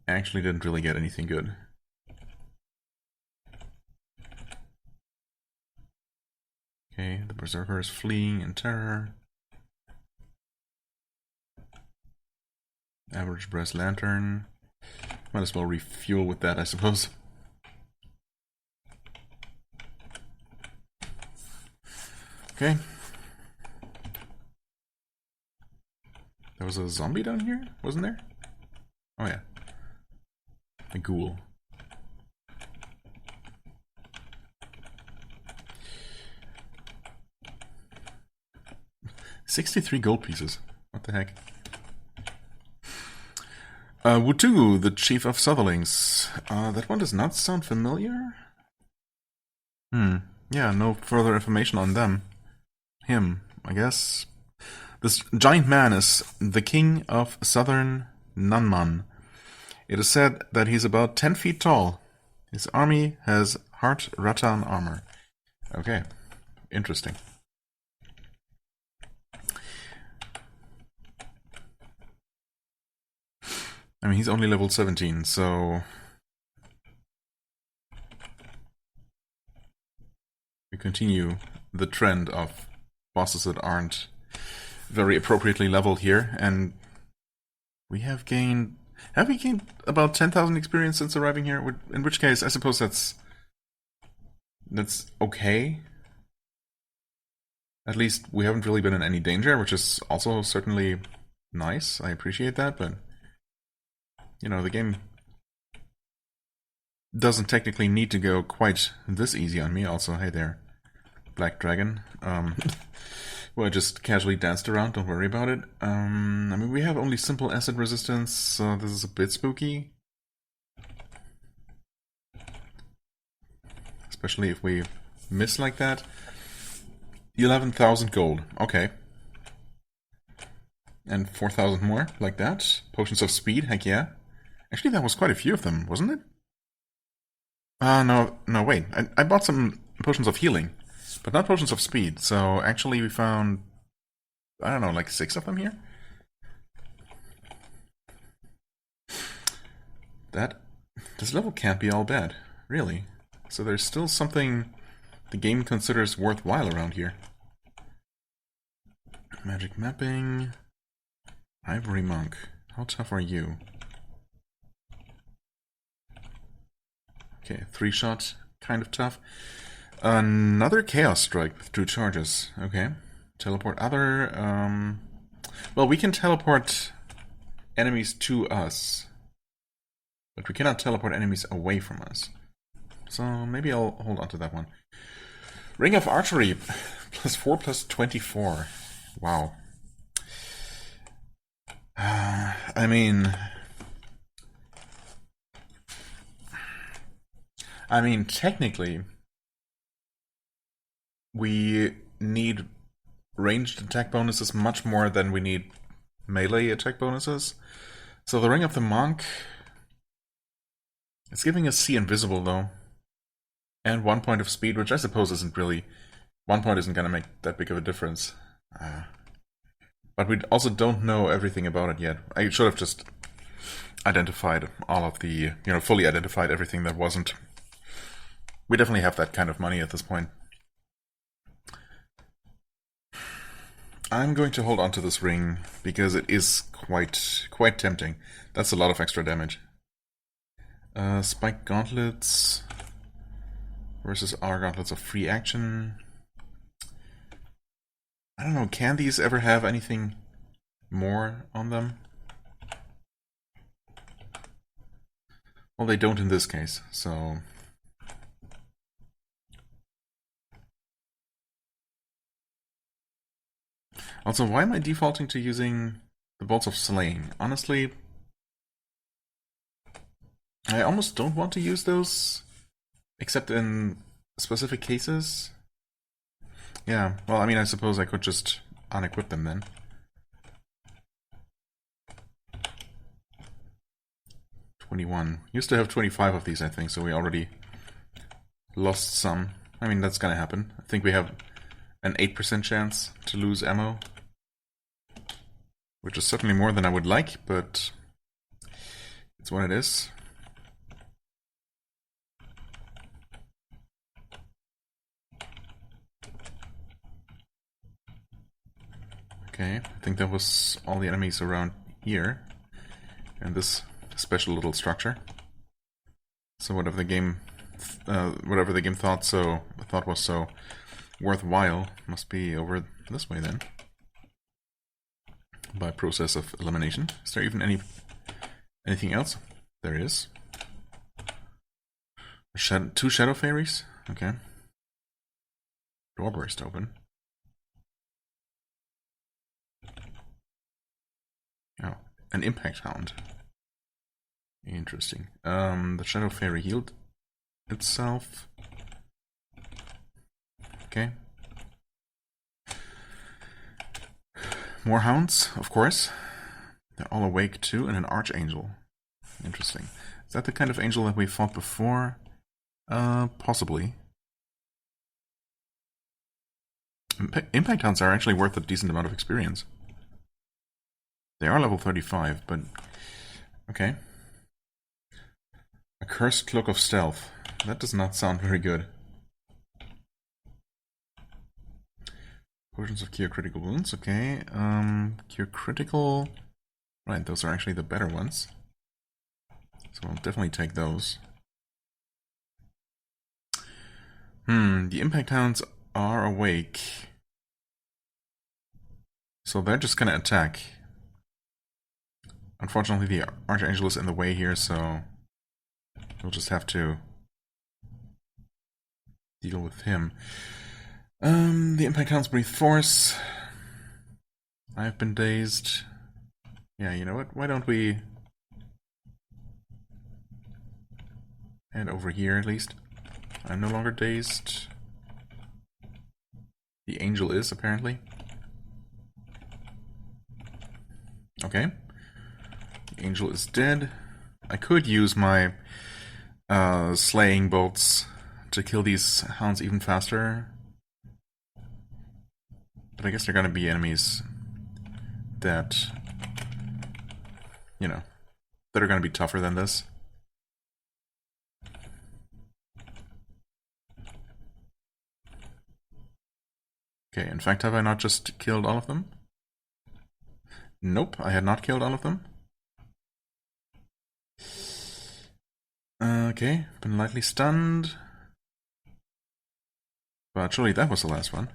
actually didn't really get anything good. Okay, the Berserker is fleeing in terror. Average brass lantern. Might as well refuel with that, I suppose. Okay. There was a zombie down here, wasn't there? Oh yeah. A ghoul. $63 gold pieces. What the heck? Wutugu, the Chief of Sotherlings. That one does not sound familiar? Yeah, no further information on them. Him, I guess. This giant man is the king of southern Nanman. It is said that he's about 10 feet tall. His army has heart rattan armor. Okay, interesting. I mean, he's only level 17, so... we continue the trend of bosses that aren't very appropriately leveled here, and we have gained... have we gained about 10,000 experience since arriving here? In which case, I suppose that's okay. At least we haven't really been in any danger, which is also certainly nice. I appreciate that, but... you know, the game doesn't technically need to go quite this easy on me. Also, hey there, Black Dragon. Well, I just casually danced around, don't worry about it. I mean, we have only simple acid resistance, so this is a bit spooky. Especially if we miss like that. 11,000 gold, okay. And 4,000 more, like that. Potions of speed, heck yeah. Actually, that was quite a few of them, wasn't it? No, wait. I bought some potions of healing, but not potions of speed. So actually we found, I don't know, like 6 of them here? This level can't be all bad, really. So there's still something the game considers worthwhile around here. Magic mapping. Ivory monk. How tough are you? Okay, 3-shot, kind of tough. Another chaos strike with 2 charges. Okay. Teleport other. Well, we can teleport enemies to us, but we cannot teleport enemies away from us. So maybe I'll hold on to that one. Ring of Archery, +4 +24. Wow. I mean, technically, we need ranged attack bonuses much more than we need melee attack bonuses. So the Ring of the Monk, it's giving us See Invisible though. And 1 point of speed, which I suppose isn't really... 1 point isn't gonna make that big of a difference. But we also don't know everything about it yet. I should have just identified all of the... fully identified everything that wasn't. We definitely have that kind of money at this point. I'm going to hold on to this ring, because it is quite tempting. That's a lot of extra damage. Spike Gauntlets versus our Gauntlets of Free Action. I don't know, can these ever have anything more on them? Well, they don't in this case, so... Also, why am I defaulting to using the Bolts of Slaying? Honestly, I almost don't want to use those, except in specific cases. Yeah, well, I mean, I suppose I could just unequip them then. Used to have 25 of these, I think, so we already lost some. I mean, that's gonna happen. I think we have an 8% chance to lose ammo, which is certainly more than I would like, but it's what it is. Okay, I think that was all the enemies around here, and this special little structure. So whatever the game thought was so worthwhile must be over this way then. By process of elimination. Is there even anything else? There is. 2 Shadow Fairies? Okay. Door burst open. Oh, an Impact Hound. Interesting. The Shadow Fairy healed itself. Okay. More hounds, of course. They're all awake too, and an Archangel. Interesting. Is that the kind of angel that we fought before? Possibly. Impact hounds are actually worth a decent amount of experience. They are level 35, but... okay. A Cursed Cloak of Stealth. That does not sound very good. Potions of Cure Critical Wounds, okay. Cure Critical... right, those are actually the better ones. So I'll definitely take those. The Impact Hounds are awake. So they're just gonna attack. Unfortunately, the Archangel is in the way here, so... we'll just have to deal with him. The impact counts breathe force. I've been dazed. Yeah, you know what? Why don't we head over here at least? I'm no longer dazed. The angel is, apparently. Okay. The angel is dead. I could use my slaying bolts to kill these hounds even faster. But I guess they're gonna be enemies that, you know, that are gonna be tougher than this. Okay, in fact, have I not just killed all of them? Nope, I had not killed all of them. Okay, been lightly stunned. But surely that was the last one.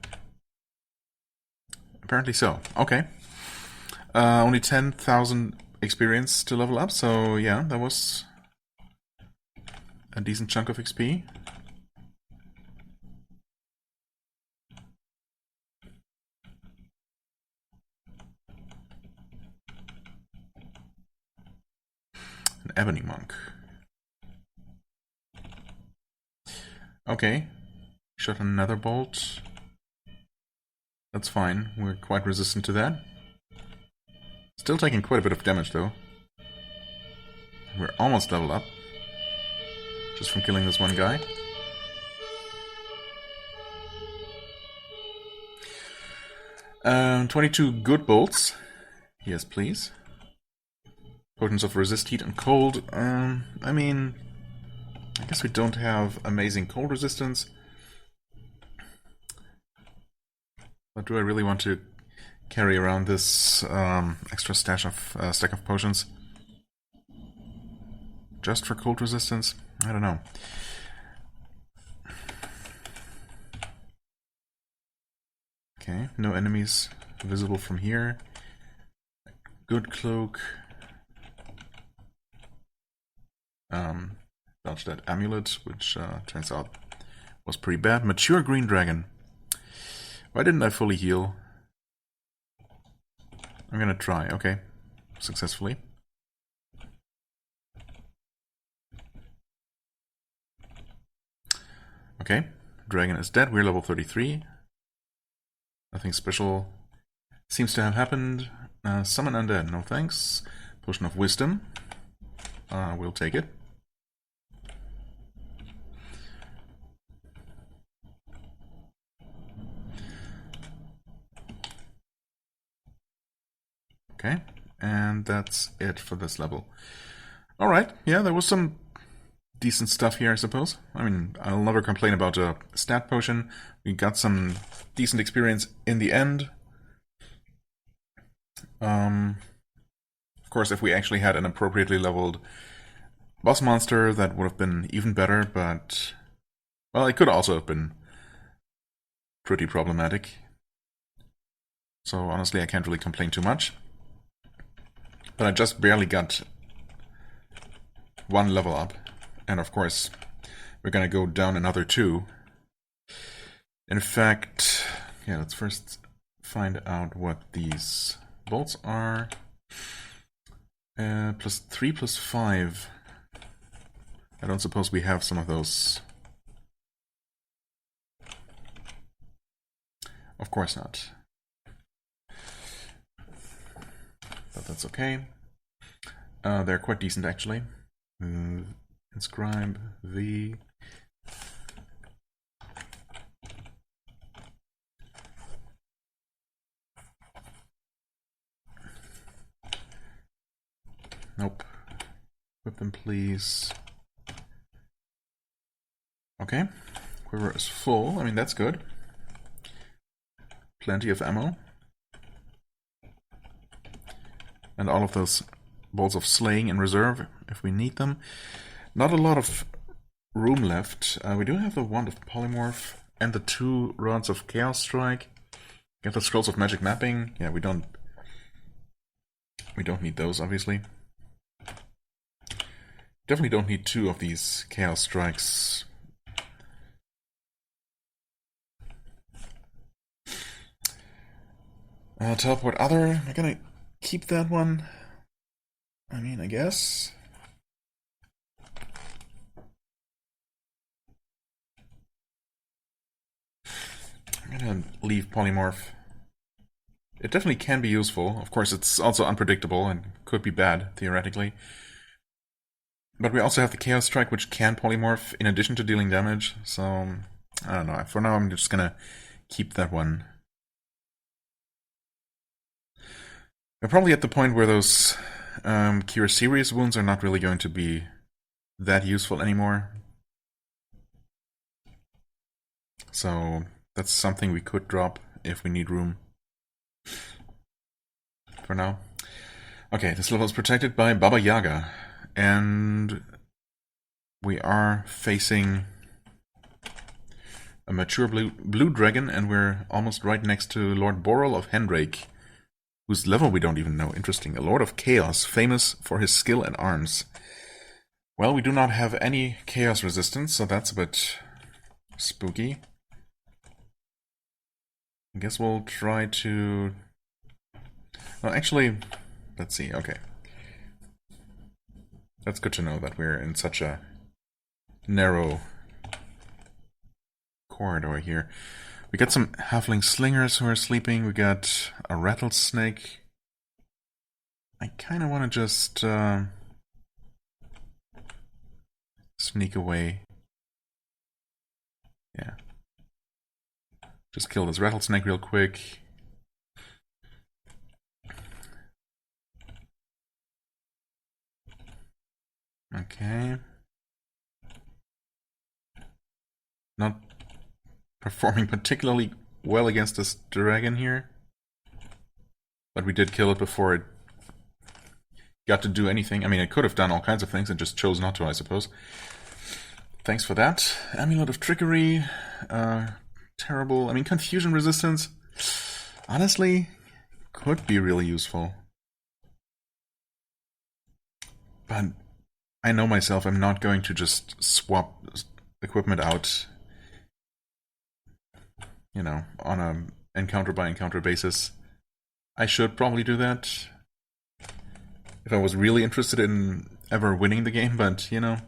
Apparently so. Okay. Only 10,000 experience to level up, so yeah, that was a decent chunk of XP. An ebony monk. Okay. Shot another bolt. That's fine. We're quite resistant to that. Still taking quite a bit of damage though. We're almost leveled up. Just from killing this one guy. Um, 22 good bolts. Yes, please. Potence of resist heat and cold. I mean, I guess we don't have amazing cold resistance. But do I really want to carry around this extra stack of potions? Just for cold resistance? I don't know. Okay, no enemies visible from here. Good cloak. Dodge that amulet, which turns out was pretty bad. Mature green dragon. Why didn't I fully heal? I'm gonna try, okay. Successfully. Okay, dragon is dead, we're level 33. Nothing special seems to have happened. Summon undead, no thanks. Potion of wisdom. We'll take it. Okay, and that's it for this level. Alright, yeah, there was some decent stuff here, I suppose. I mean, I'll never complain about a stat potion. We got some decent experience in the end. Of course, if we actually had an appropriately leveled boss monster, that would have been even better, but... well, it could also have been pretty problematic. So honestly, I can't really complain too much. But I just barely got one level up. And of course, we're gonna go down another 2. In fact, yeah, let's first find out what these bolts are. +3, +5. I don't suppose we have some of those. Of course not. But that's okay. They're quite decent actually. Inscribe V. Nope. Equip them, please. Okay. Quiver is full. I mean, that's good. Plenty of ammo. And all of those bolts of slaying in reserve, if we need them. Not a lot of room left. We do have the Wand of Polymorph and the 2 Rods of Chaos Strike. Get the Scrolls of Magic Mapping. Yeah, we don't need those, obviously. Definitely don't need 2 of these Chaos Strikes. Teleport other. Am I gonna keep that one? I mean, I guess. I'm gonna leave Polymorph. It definitely can be useful. Of course, it's also unpredictable and could be bad, theoretically. But we also have the Chaos Strike, which can polymorph in addition to dealing damage. So, I don't know. For now, I'm just gonna keep that one. We're probably at the point where those Cure Serious wounds are not really going to be that useful anymore. So, that's something we could drop if we need room. For now. Okay, this level is protected by Baba Yaga. And we are facing a mature blue dragon, and we're almost right next to Lord Boral of Hendrake, whose level we don't even know. Interesting. A Lord of Chaos, famous for his skill and arms. Well, we do not have any chaos resistance, so that's a bit spooky. I guess we'll try to... Well, actually, let's see. Okay. That's good to know that we're in such a narrow corridor here. We got some halfling slingers who are sleeping. We got a rattlesnake. I kind of want to just sneak away. Yeah. Just kill this rattlesnake real quick. Okay. Not performing particularly well against this dragon here. But we did kill it before it got to do anything. I mean, it could have done all kinds of things and just chose not to, I suppose. Thanks for that. Amulet of Trickery. Terrible. I mean, Confusion Resistance, honestly, could be really useful. But I know myself, I'm not going to just swap equipment out, you know, on a encounter by encounter basis. I should probably do that if I was really interested in ever winning the game, but, you know.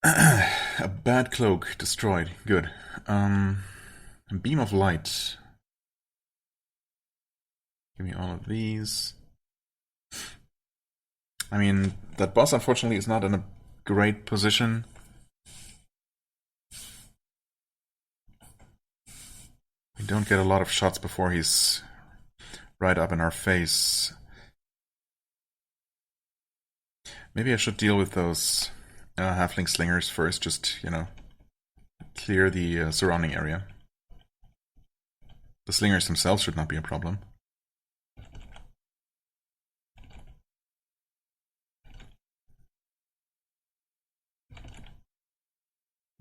A bad cloak destroyed. Good. Beam of light. Give me all of these. I mean, that boss unfortunately is not in a great position. We don't get a lot of shots before he's right up in our face. Maybe I should deal with those halfling slingers first, just, you know, clear the surrounding area. The slingers themselves should not be a problem.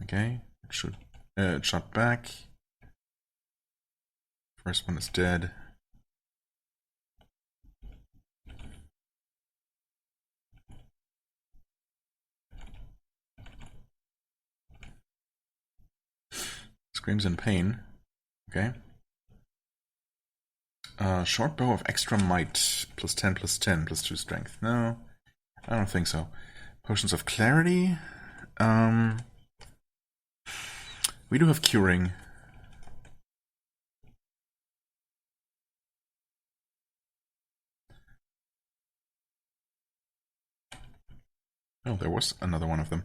Okay, it shot back. First one is dead. Screams in pain. Okay. Short bow of extra might. +10, +10, +2 strength. No, I don't think so. Potions of clarity. We do have curing. Oh, there was another one of them.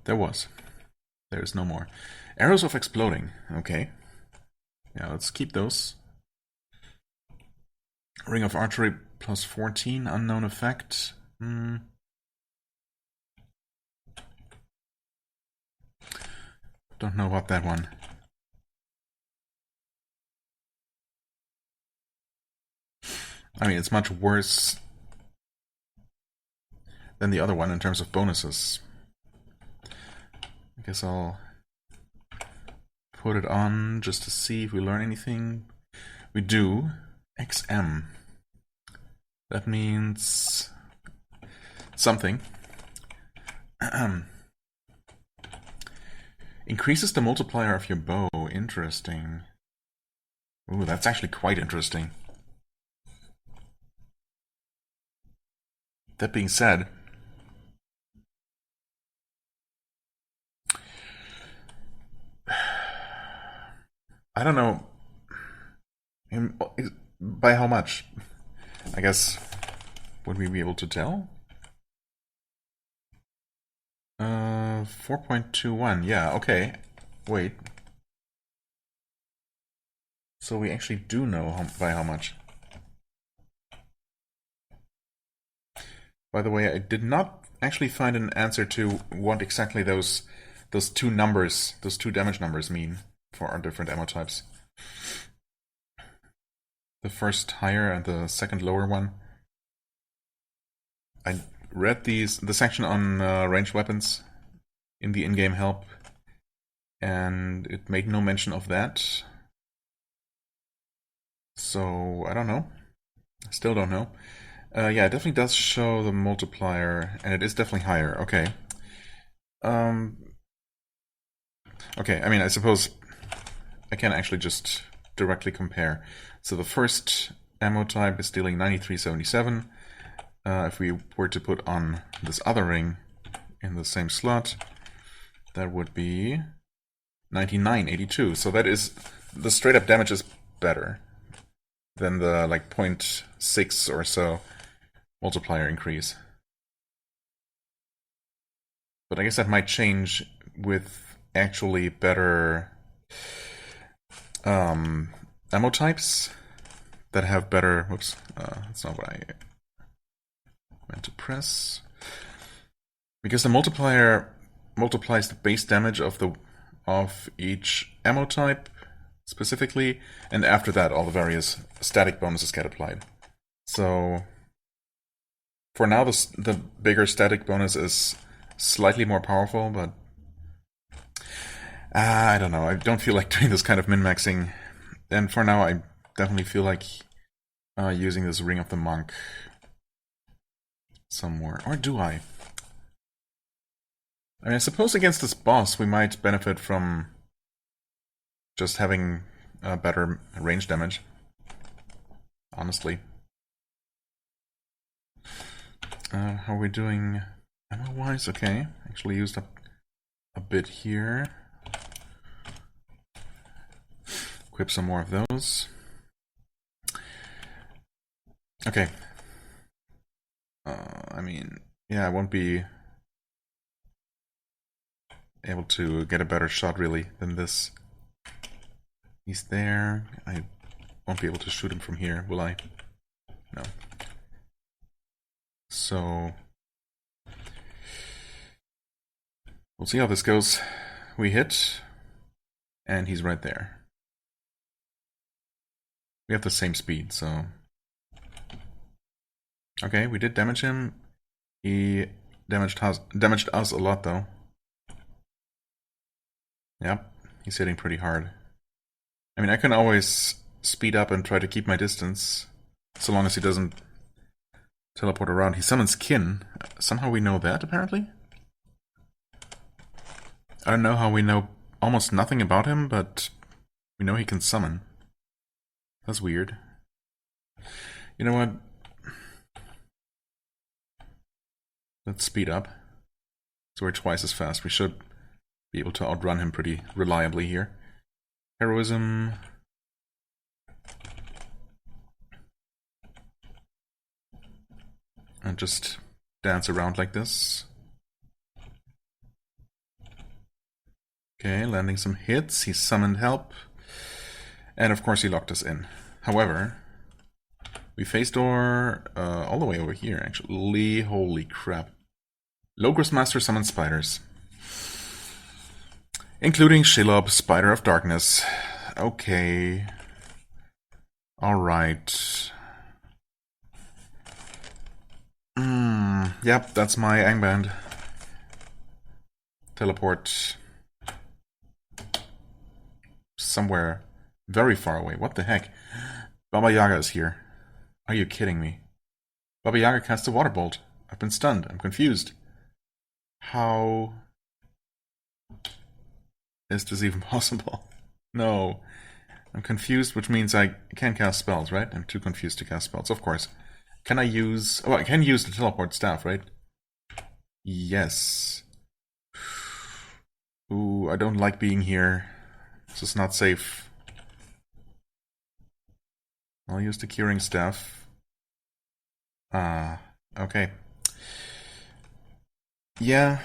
There was. There's no more. Arrows of exploding. Okay. Yeah, let's keep those. Ring of archery +14. Unknown effect. Don't know about that one. I mean, it's much worse than the other one in terms of bonuses. I guess I'll put it on just to see if we learn anything. We do. XM. That means something. Increases the multiplier of your bow. Interesting. Ooh, that's actually quite interesting. That being said, I don't know. By how much? I guess, would we be able to tell? 4.21, yeah, okay. Wait. So we actually do know by how much. By the way, I did not actually find an answer to what exactly those two numbers, those two damage numbers mean for our different ammo types. The first higher and the second lower one. I read the section on ranged weapons in the in-game help, and it made no mention of that. So, I don't know. Still don't know. Yeah, it definitely does show the multiplier, and it is definitely higher. Okay. Okay, I mean, I suppose I can actually just directly compare. So the first ammo type is dealing 9377. If we were to put on this other ring in the same slot, that would be 9982. So that is, the straight up damage is better than the like 0.6 or so multiplier increase. But I guess that might change with actually better ammo types that have better. Whoops, that's not what I meant to press. Because the multiplier multiplies the base damage of each ammo type specifically, and after that all the various static bonuses get applied. So for now the bigger static bonus is slightly more powerful, but I don't know. I don't feel like doing this kind of min-maxing. And for now I definitely feel like using this Ring of the Monk some more. Or do I? I mean, I suppose against this boss we might benefit from just having better range damage. Honestly. How are we doing ammo-wise? Okay, actually used up a bit here. Equip some more of those. Okay. I mean, yeah, I won't be able to get a better shot really than this. He's there. I won't be able to shoot him from here, will I? No. So we'll see how this goes. We hit, and he's right there. We have the same speed, so okay, we did damage him. He damaged us a lot, though. Yep, he's hitting pretty hard. I mean, I can always speed up and try to keep my distance, so long as he doesn't teleport around. He summons kin. Somehow we know that, apparently? I don't know how we know almost nothing about him, but we know he can summon. That's weird. You know what? Let's speed up. So we're twice as fast. We should be able to outrun him pretty reliably here. Heroism. And just dance around like this. Okay, landing some hits. He summoned help. And of course he locked us in. However, we face door all the way over here, actually. Holy crap. Logros Master summons spiders. Including Shelob, Spider of Darkness. Okay. Alright. Yep, that's my Angband. Teleport. somewhere very far away. What the heck? Baba Yaga is here. Are you kidding me? Baba Yaga casts a water bolt. I've been stunned. I'm confused. How is this even possible? No. I'm confused, which means I can't cast spells, right? I'm too confused to cast spells, of course. Can I use... Oh, I can use the teleport staff, right? Yes. Ooh, I don't like being here. This is not safe. I'll use the curing staff. Okay. Yeah.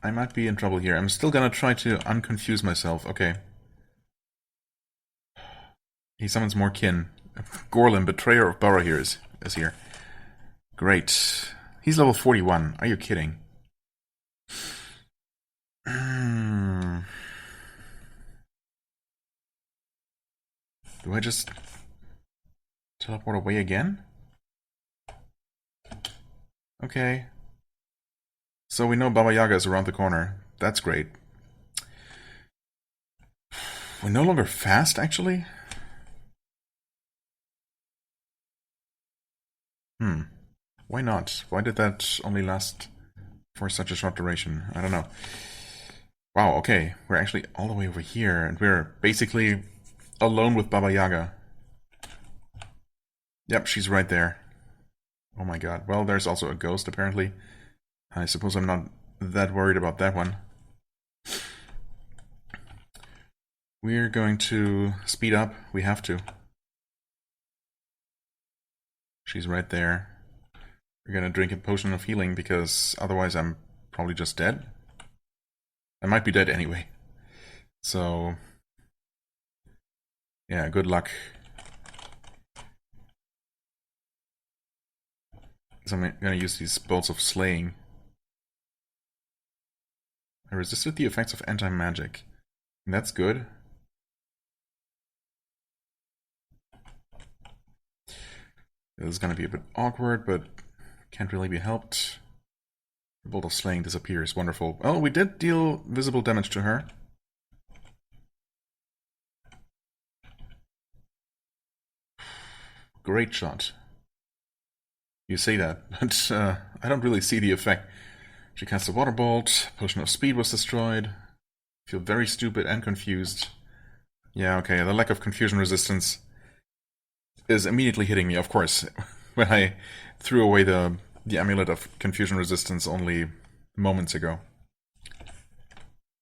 I might be in trouble here. I'm still gonna try to unconfuse myself. Okay. He summons more kin. Gorlin, Betrayer of Barahir, is here. Great. He's level 41. Are you kidding? Do I just teleport away again? Okay. So we know Baba Yaga is around the corner. That's great. We're no longer fast, actually? Why not? Why did that only last for such a short duration? I don't know. Wow, okay. We're actually all the way over here, and we're basically alone with Baba Yaga. Yep, she's right there. Oh my god. Well, there's also a ghost, apparently. I suppose I'm not that worried about that one. We're going to speed up. We have to. She's right there. We're gonna drink a potion of healing, because otherwise I'm probably just dead. I might be dead anyway. So... yeah, good luck. So I'm gonna use these bolts of slaying. I resisted the effects of anti-magic. That's good. This is gonna be a bit awkward, but can't really be helped. The bolt of slaying disappears. Wonderful. Well, we did deal visible damage to her. Great shot. You say that, but I don't really see the effect. She cast a water bolt. Potion of speed was destroyed. Feel very stupid and confused. Yeah, okay, the lack of confusion resistance is immediately hitting me, of course, when I threw away the amulet of confusion resistance only moments ago.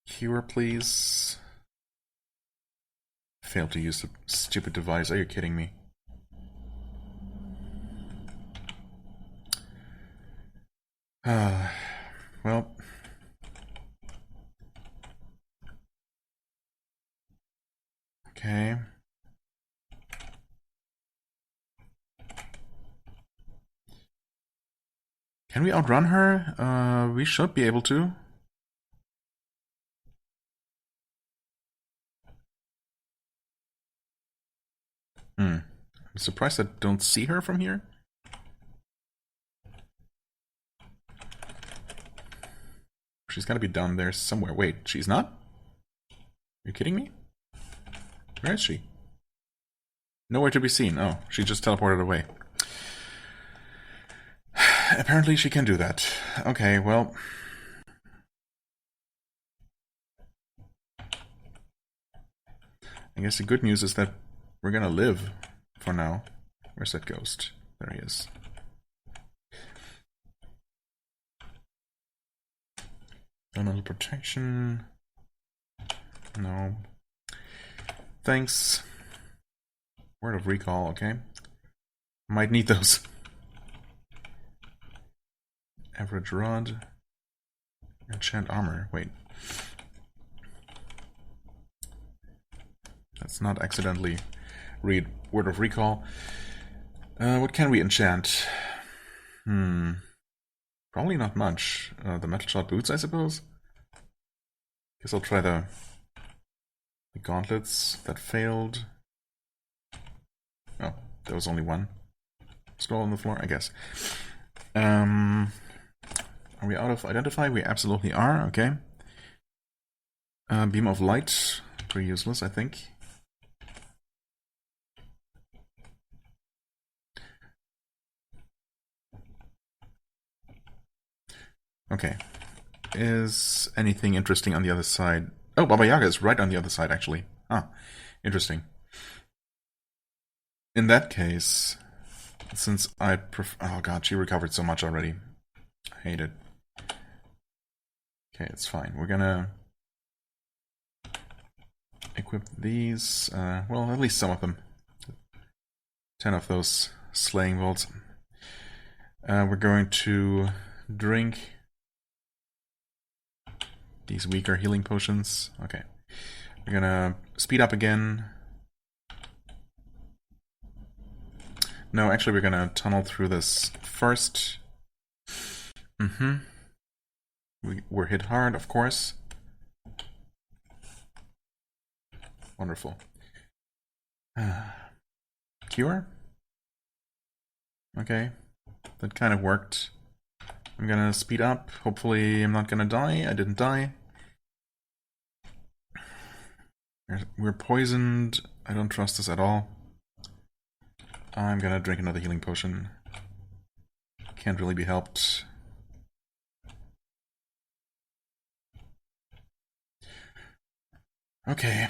Cure, please. Failed to use the stupid device. Are you kidding me? Well. Okay. Can we outrun her? We should be able to. I'm surprised I don't see her from here. She's gotta be down there somewhere. Wait, she's not? Are you kidding me? Where is she? Nowhere to be seen. Oh, she just teleported away. Apparently she can do that. Okay, well... I guess the good news is that we're gonna live for now. Where's that ghost? There he is. Elemental protection. No. Thanks. Word of recall, okay. Might need those. Average rod. Enchant armor. Wait. Let's not accidentally read Word of Recall. What can we enchant? Probably not much. The metal shot boots, I suppose? Guess I'll try the gauntlets. That failed. Oh, there was only one scroll on the floor, I guess. Are we out of identify? We absolutely are, okay. Beam of light. pretty useless, I think. Okay. Is anything interesting on the other side? Oh, Baba Yaga is right on the other side, actually. Ah, interesting. In that case, since I oh god, she recovered so much already. I hate it. Okay, it's fine. We're gonna equip these. Well, at least some of them. 10 of those slaying bolts. We're going to drink these weaker healing potions. Okay. We're gonna speed up again. No, actually we're gonna tunnel through this first. We're hit hard, of course. Wonderful. Cure? Okay. That kind of worked. I'm gonna speed up. Hopefully I'm not gonna die. I didn't die. We're poisoned. I don't trust this at all. I'm gonna drink another healing potion. Can't really be helped. Okay.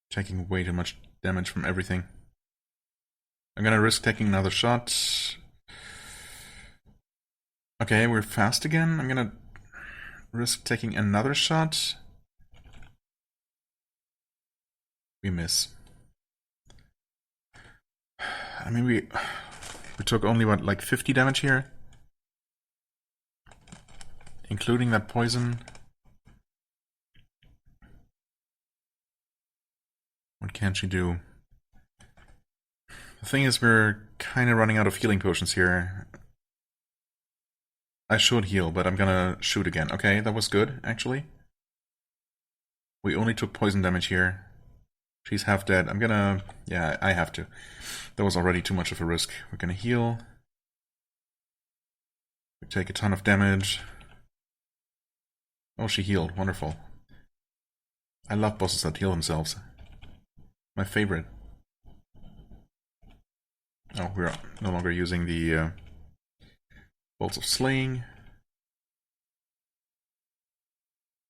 Taking way too much damage from everything. I'm gonna risk taking another shot. Okay, we're fast again. I'm gonna risk taking another shot. We miss. I mean, we took only, what, like 50 damage here? Including that poison. What can she do? The thing is, we're kind of running out of healing potions here. I should heal, but I'm gonna shoot again. Okay, that was good, actually. We only took poison damage here. She's half dead. I'm gonna... yeah, I have to. That was already too much of a risk. We're gonna heal. We take a ton of damage. Oh, she healed. Wonderful. I love bosses that heal themselves. My favorite. Oh, we're no longer using the bolts of slaying.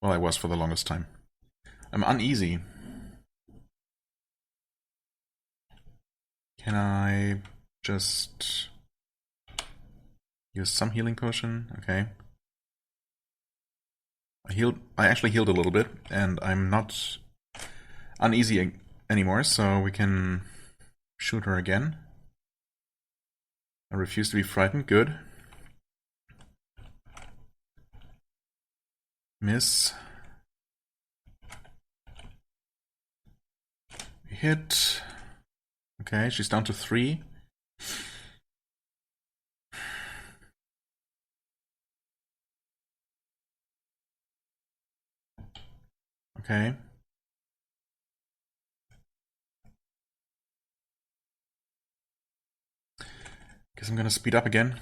Well, I was for the longest time. I'm uneasy. Can I just use some healing potion? Okay. I actually healed a little bit, and I'm not uneasy anymore, so we can shoot her again. I refuse to be frightened. Good. Miss. Hit. Okay, she's down to 3. Okay. Guess I'm gonna speed up again.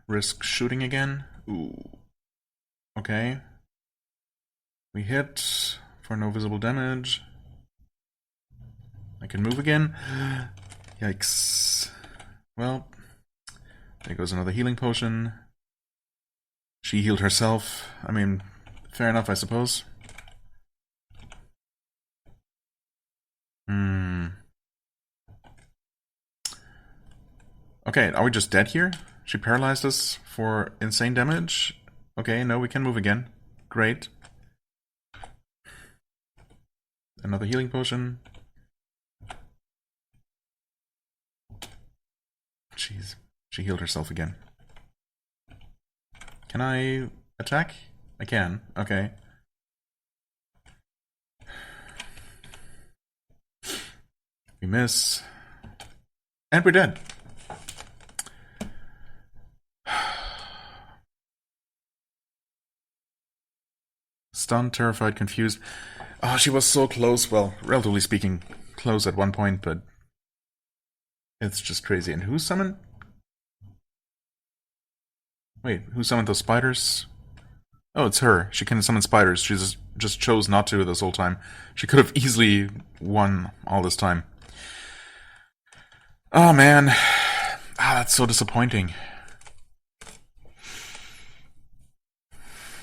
Risk shooting again. Ooh. Okay. We hit for no visible damage. I can move again. Yikes. Well, there goes another healing potion. She healed herself. I mean, fair enough, I suppose. Okay, are we just dead here? She paralyzed us for insane damage. Okay, no, we can move again. Great. Another healing potion. Jeez, she healed herself again. Can I attack? I can, okay. We miss. And we're dead. Stunned, terrified, confused. Oh, she was so close. Well, relatively speaking, close at one point, but it's just crazy. And who summoned? Wait, who summoned those spiders? Oh, it's her. She can summon spiders. She just chose not to this whole time. She could have easily won all this time. Oh, man. Ah, that's so disappointing.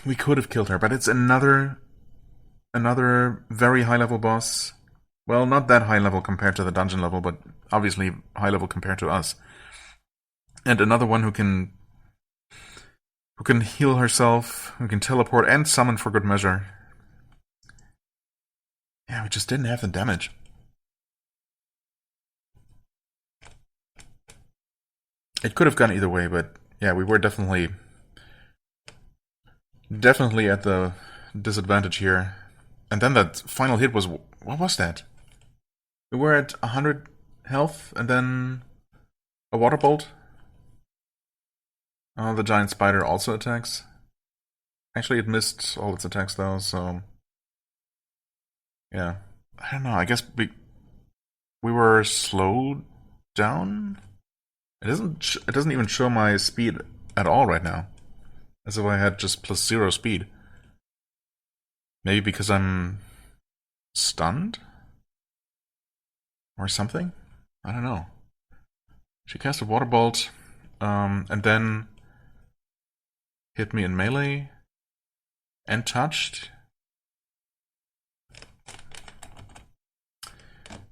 We could have killed her, but it's another very high-level boss. Well, not that high level compared to the dungeon level, but obviously high level compared to us. And another one who can heal herself, who can teleport and summon for good measure. Yeah, we just didn't have the damage. It could have gone either way, but yeah, we were definitely at the disadvantage here. And then that final hit was... what was that? We were at 100 health, and then a water bolt. Oh, the giant spider also attacks. Actually, it missed all its attacks though, so... yeah. I don't know, I guess we were slowed down? It doesn't even show my speed at all right now. As if I had just +0 speed. Maybe because I'm stunned? Or something? I don't know. She cast a water bolt, and then hit me in melee and touched.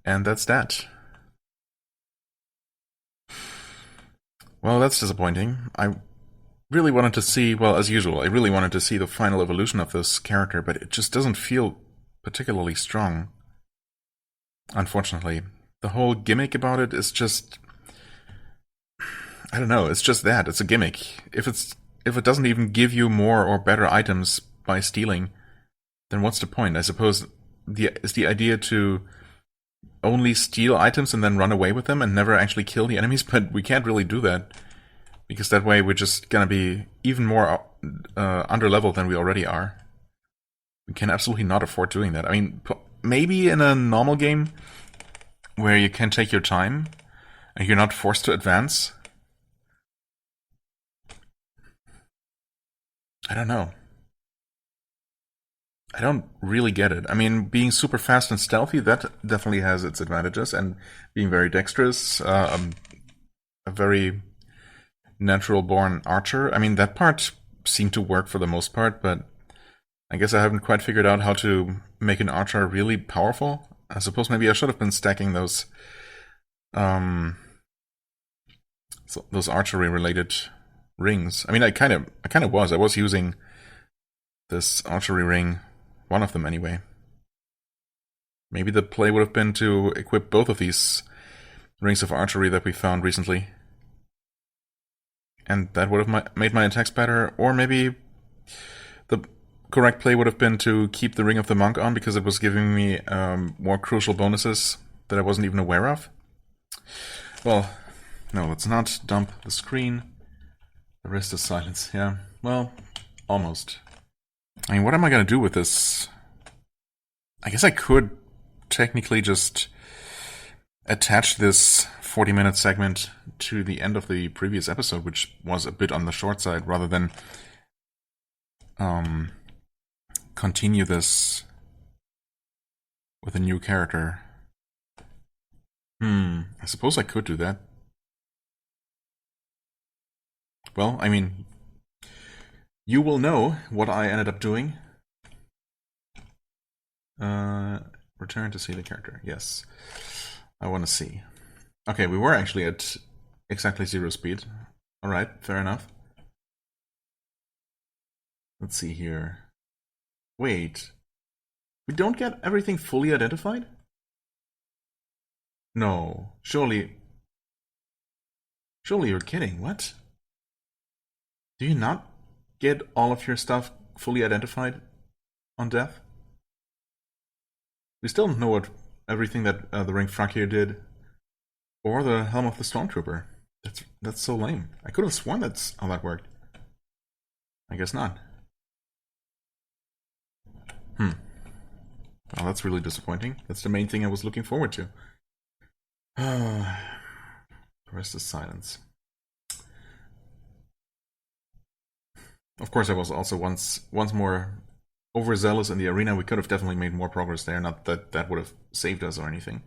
And that's that. Well, that's disappointing. I really wanted to see, well, as usual, I really wanted to see the final evolution of this character, but it just doesn't feel particularly strong. Unfortunately. The whole gimmick about it is just... I don't know, it's just that. It's a gimmick. If it doesn't even give you more or better items by stealing, then what's the point? I suppose is the idea to only steal items and then run away with them and never actually kill the enemies, but we can't really do that. Because that way we're just gonna be even more under-leveled than we already are. We can absolutely not afford doing that. I mean, maybe in a normal game where you can take your time and you're not forced to advance. I don't know. I don't really get it. I mean, being super fast and stealthy, that definitely has its advantages, and being very dexterous, a very natural-born archer. I mean, that part seemed to work for the most part, but I guess I haven't quite figured out how to make an archer really powerful. I suppose maybe I should have been stacking those archery-related rings. I mean, I kind of was. I was using this archery ring, one of them anyway. Maybe the play would have been to equip both of these rings of archery that we found recently. And that would have made my attacks better. Or maybe the correct play would have been to keep the Ring of the Monk on, because it was giving me more crucial bonuses that I wasn't even aware of. Well, no, let's not dump the screen. The rest is silence, yeah. Well, almost. I mean, what am I going to do with this? I guess I could technically just attach this 40-minute segment to the end of the previous episode, which was a bit on the short side, rather than continue this with a new character. I suppose I could do that. Well, I mean, you will know what I ended up doing. Return to see the character. Yes. I want to see. Okay, we were actually at exactly 0 speed. Alright, fair enough. Let's see here. Wait. We don't get everything fully identified? No. Surely you're kidding. What? Do you not get all of your stuff fully identified on death? We still don't know what everything that the Ring Frakir did, or the Helm of the Stormtrooper. That's so lame. I could have sworn that's how that worked. I guess not. Well, that's really disappointing. That's the main thing I was looking forward to. The rest is silence. Of course, I was also once more overzealous in the arena. We could have definitely made more progress there. Not that that would have saved us or anything.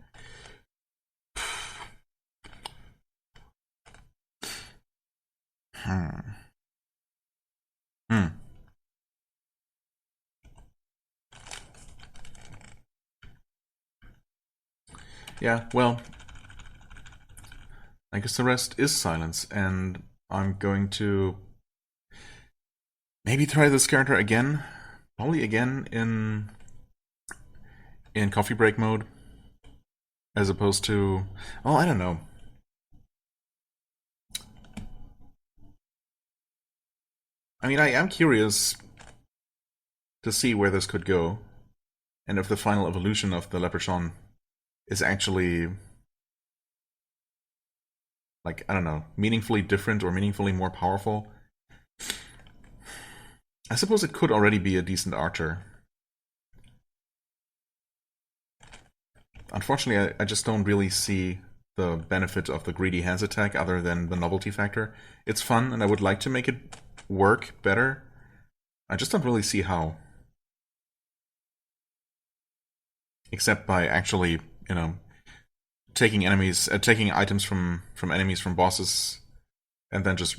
Yeah, well, I guess the rest is silence, and I'm going to maybe try this character again. Probably again in coffee break mode. As opposed to... well, I don't know. I mean, I am curious to see where this could go. And if the final evolution of the Leprechaun is actually... like, I don't know, meaningfully different or meaningfully more powerful. I suppose it could already be a decent archer. Unfortunately, I just don't really see the benefit of the greedy hands attack other than the novelty factor. It's fun, and I would like to make it work better. I just don't really see how. Except by actually, you know, taking items from enemies, from bosses, and then just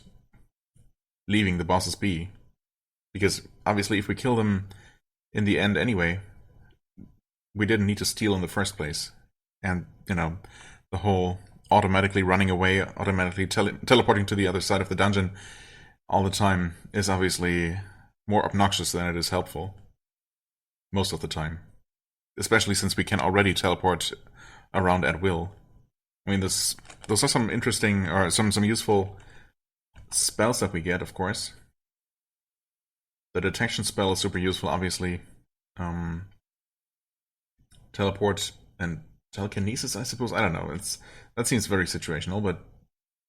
leaving the bosses be. Because obviously, if we kill them in the end anyway, we didn't need to steal in the first place. And, you know, the whole automatically running away, automatically teleporting to the other side of the dungeon all the time is obviously more obnoxious than it is helpful. Most of the time. Especially since we can already teleport around at will. I mean, those are some interesting, or some useful spells that we get, of course. The detection spell is super useful, obviously. Teleport and telekinesis, I suppose. I don't know. That seems very situational, but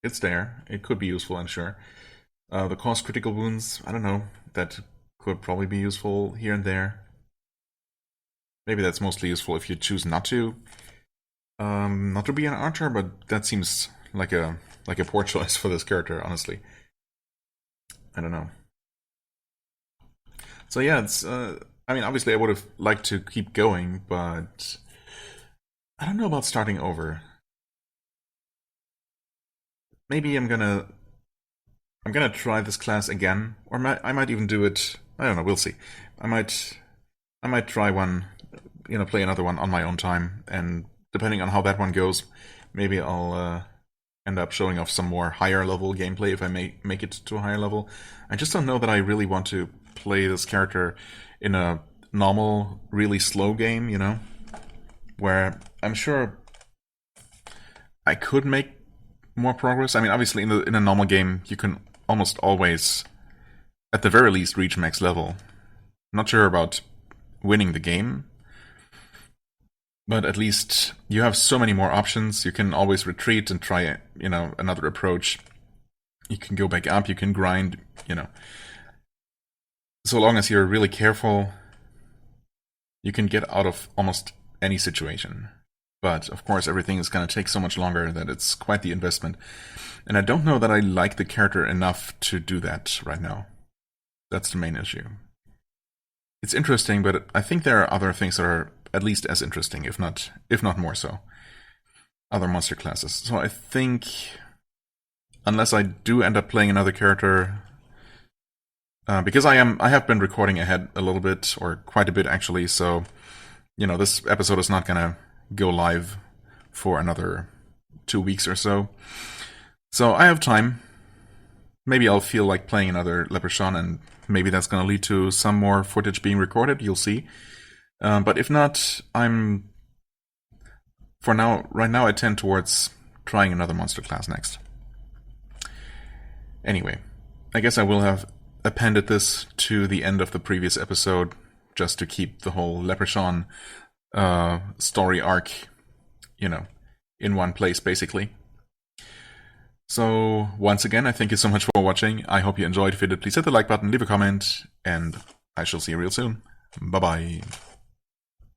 it's there. It could be useful, I'm sure. The cause critical wounds, I don't know. That could probably be useful here and there. Maybe that's mostly useful if you choose not to be an archer, but that seems like a poor choice for this character, honestly. I don't know. So yeah, it's I mean, obviously I would have liked to keep going, but I don't know about starting over. Maybe I'm gonna try this class again, or I might even do it. I don't know. We'll see. I might try one, you know, play another one on my own time, and depending on how that one goes, maybe I'll end up showing off some more higher level gameplay if I make it to a higher level. I just don't know that I really want to play this character in a normal, really slow game, you know, where I'm sure I could make more progress. I mean, obviously, in a normal game, you can almost always, at the very least, reach max level. Not sure about winning the game, but at least you have so many more options. You can always retreat and try, you know, another approach. You can go back up. You can grind. You know, so long as you're really careful, you can get out of almost any situation. But, of course, everything is going to take so much longer that it's quite the investment. And I don't know that I like the character enough to do that right now. That's the main issue. It's interesting, but I think there are other things that are at least as interesting, if not more so. Other monster classes. So I think, unless I do end up playing another character, because I have been recording ahead a little bit, or quite a bit actually, so, you know, this episode is not gonna go live for another 2 weeks or so. So I have time. Maybe I'll feel like playing another Leprechaun, and maybe that's gonna lead to some more footage being recorded, you'll see. But if not, right now I tend towards trying another monster class next. Anyway, I guess I will have appended this to the end of the previous episode, just to keep the whole Leprechaun story arc, you know, in one place, basically. So, once again, I thank you so much for watching. I hope you enjoyed. If you did, please hit the like button, leave a comment, and I shall see you real soon. Bye-bye.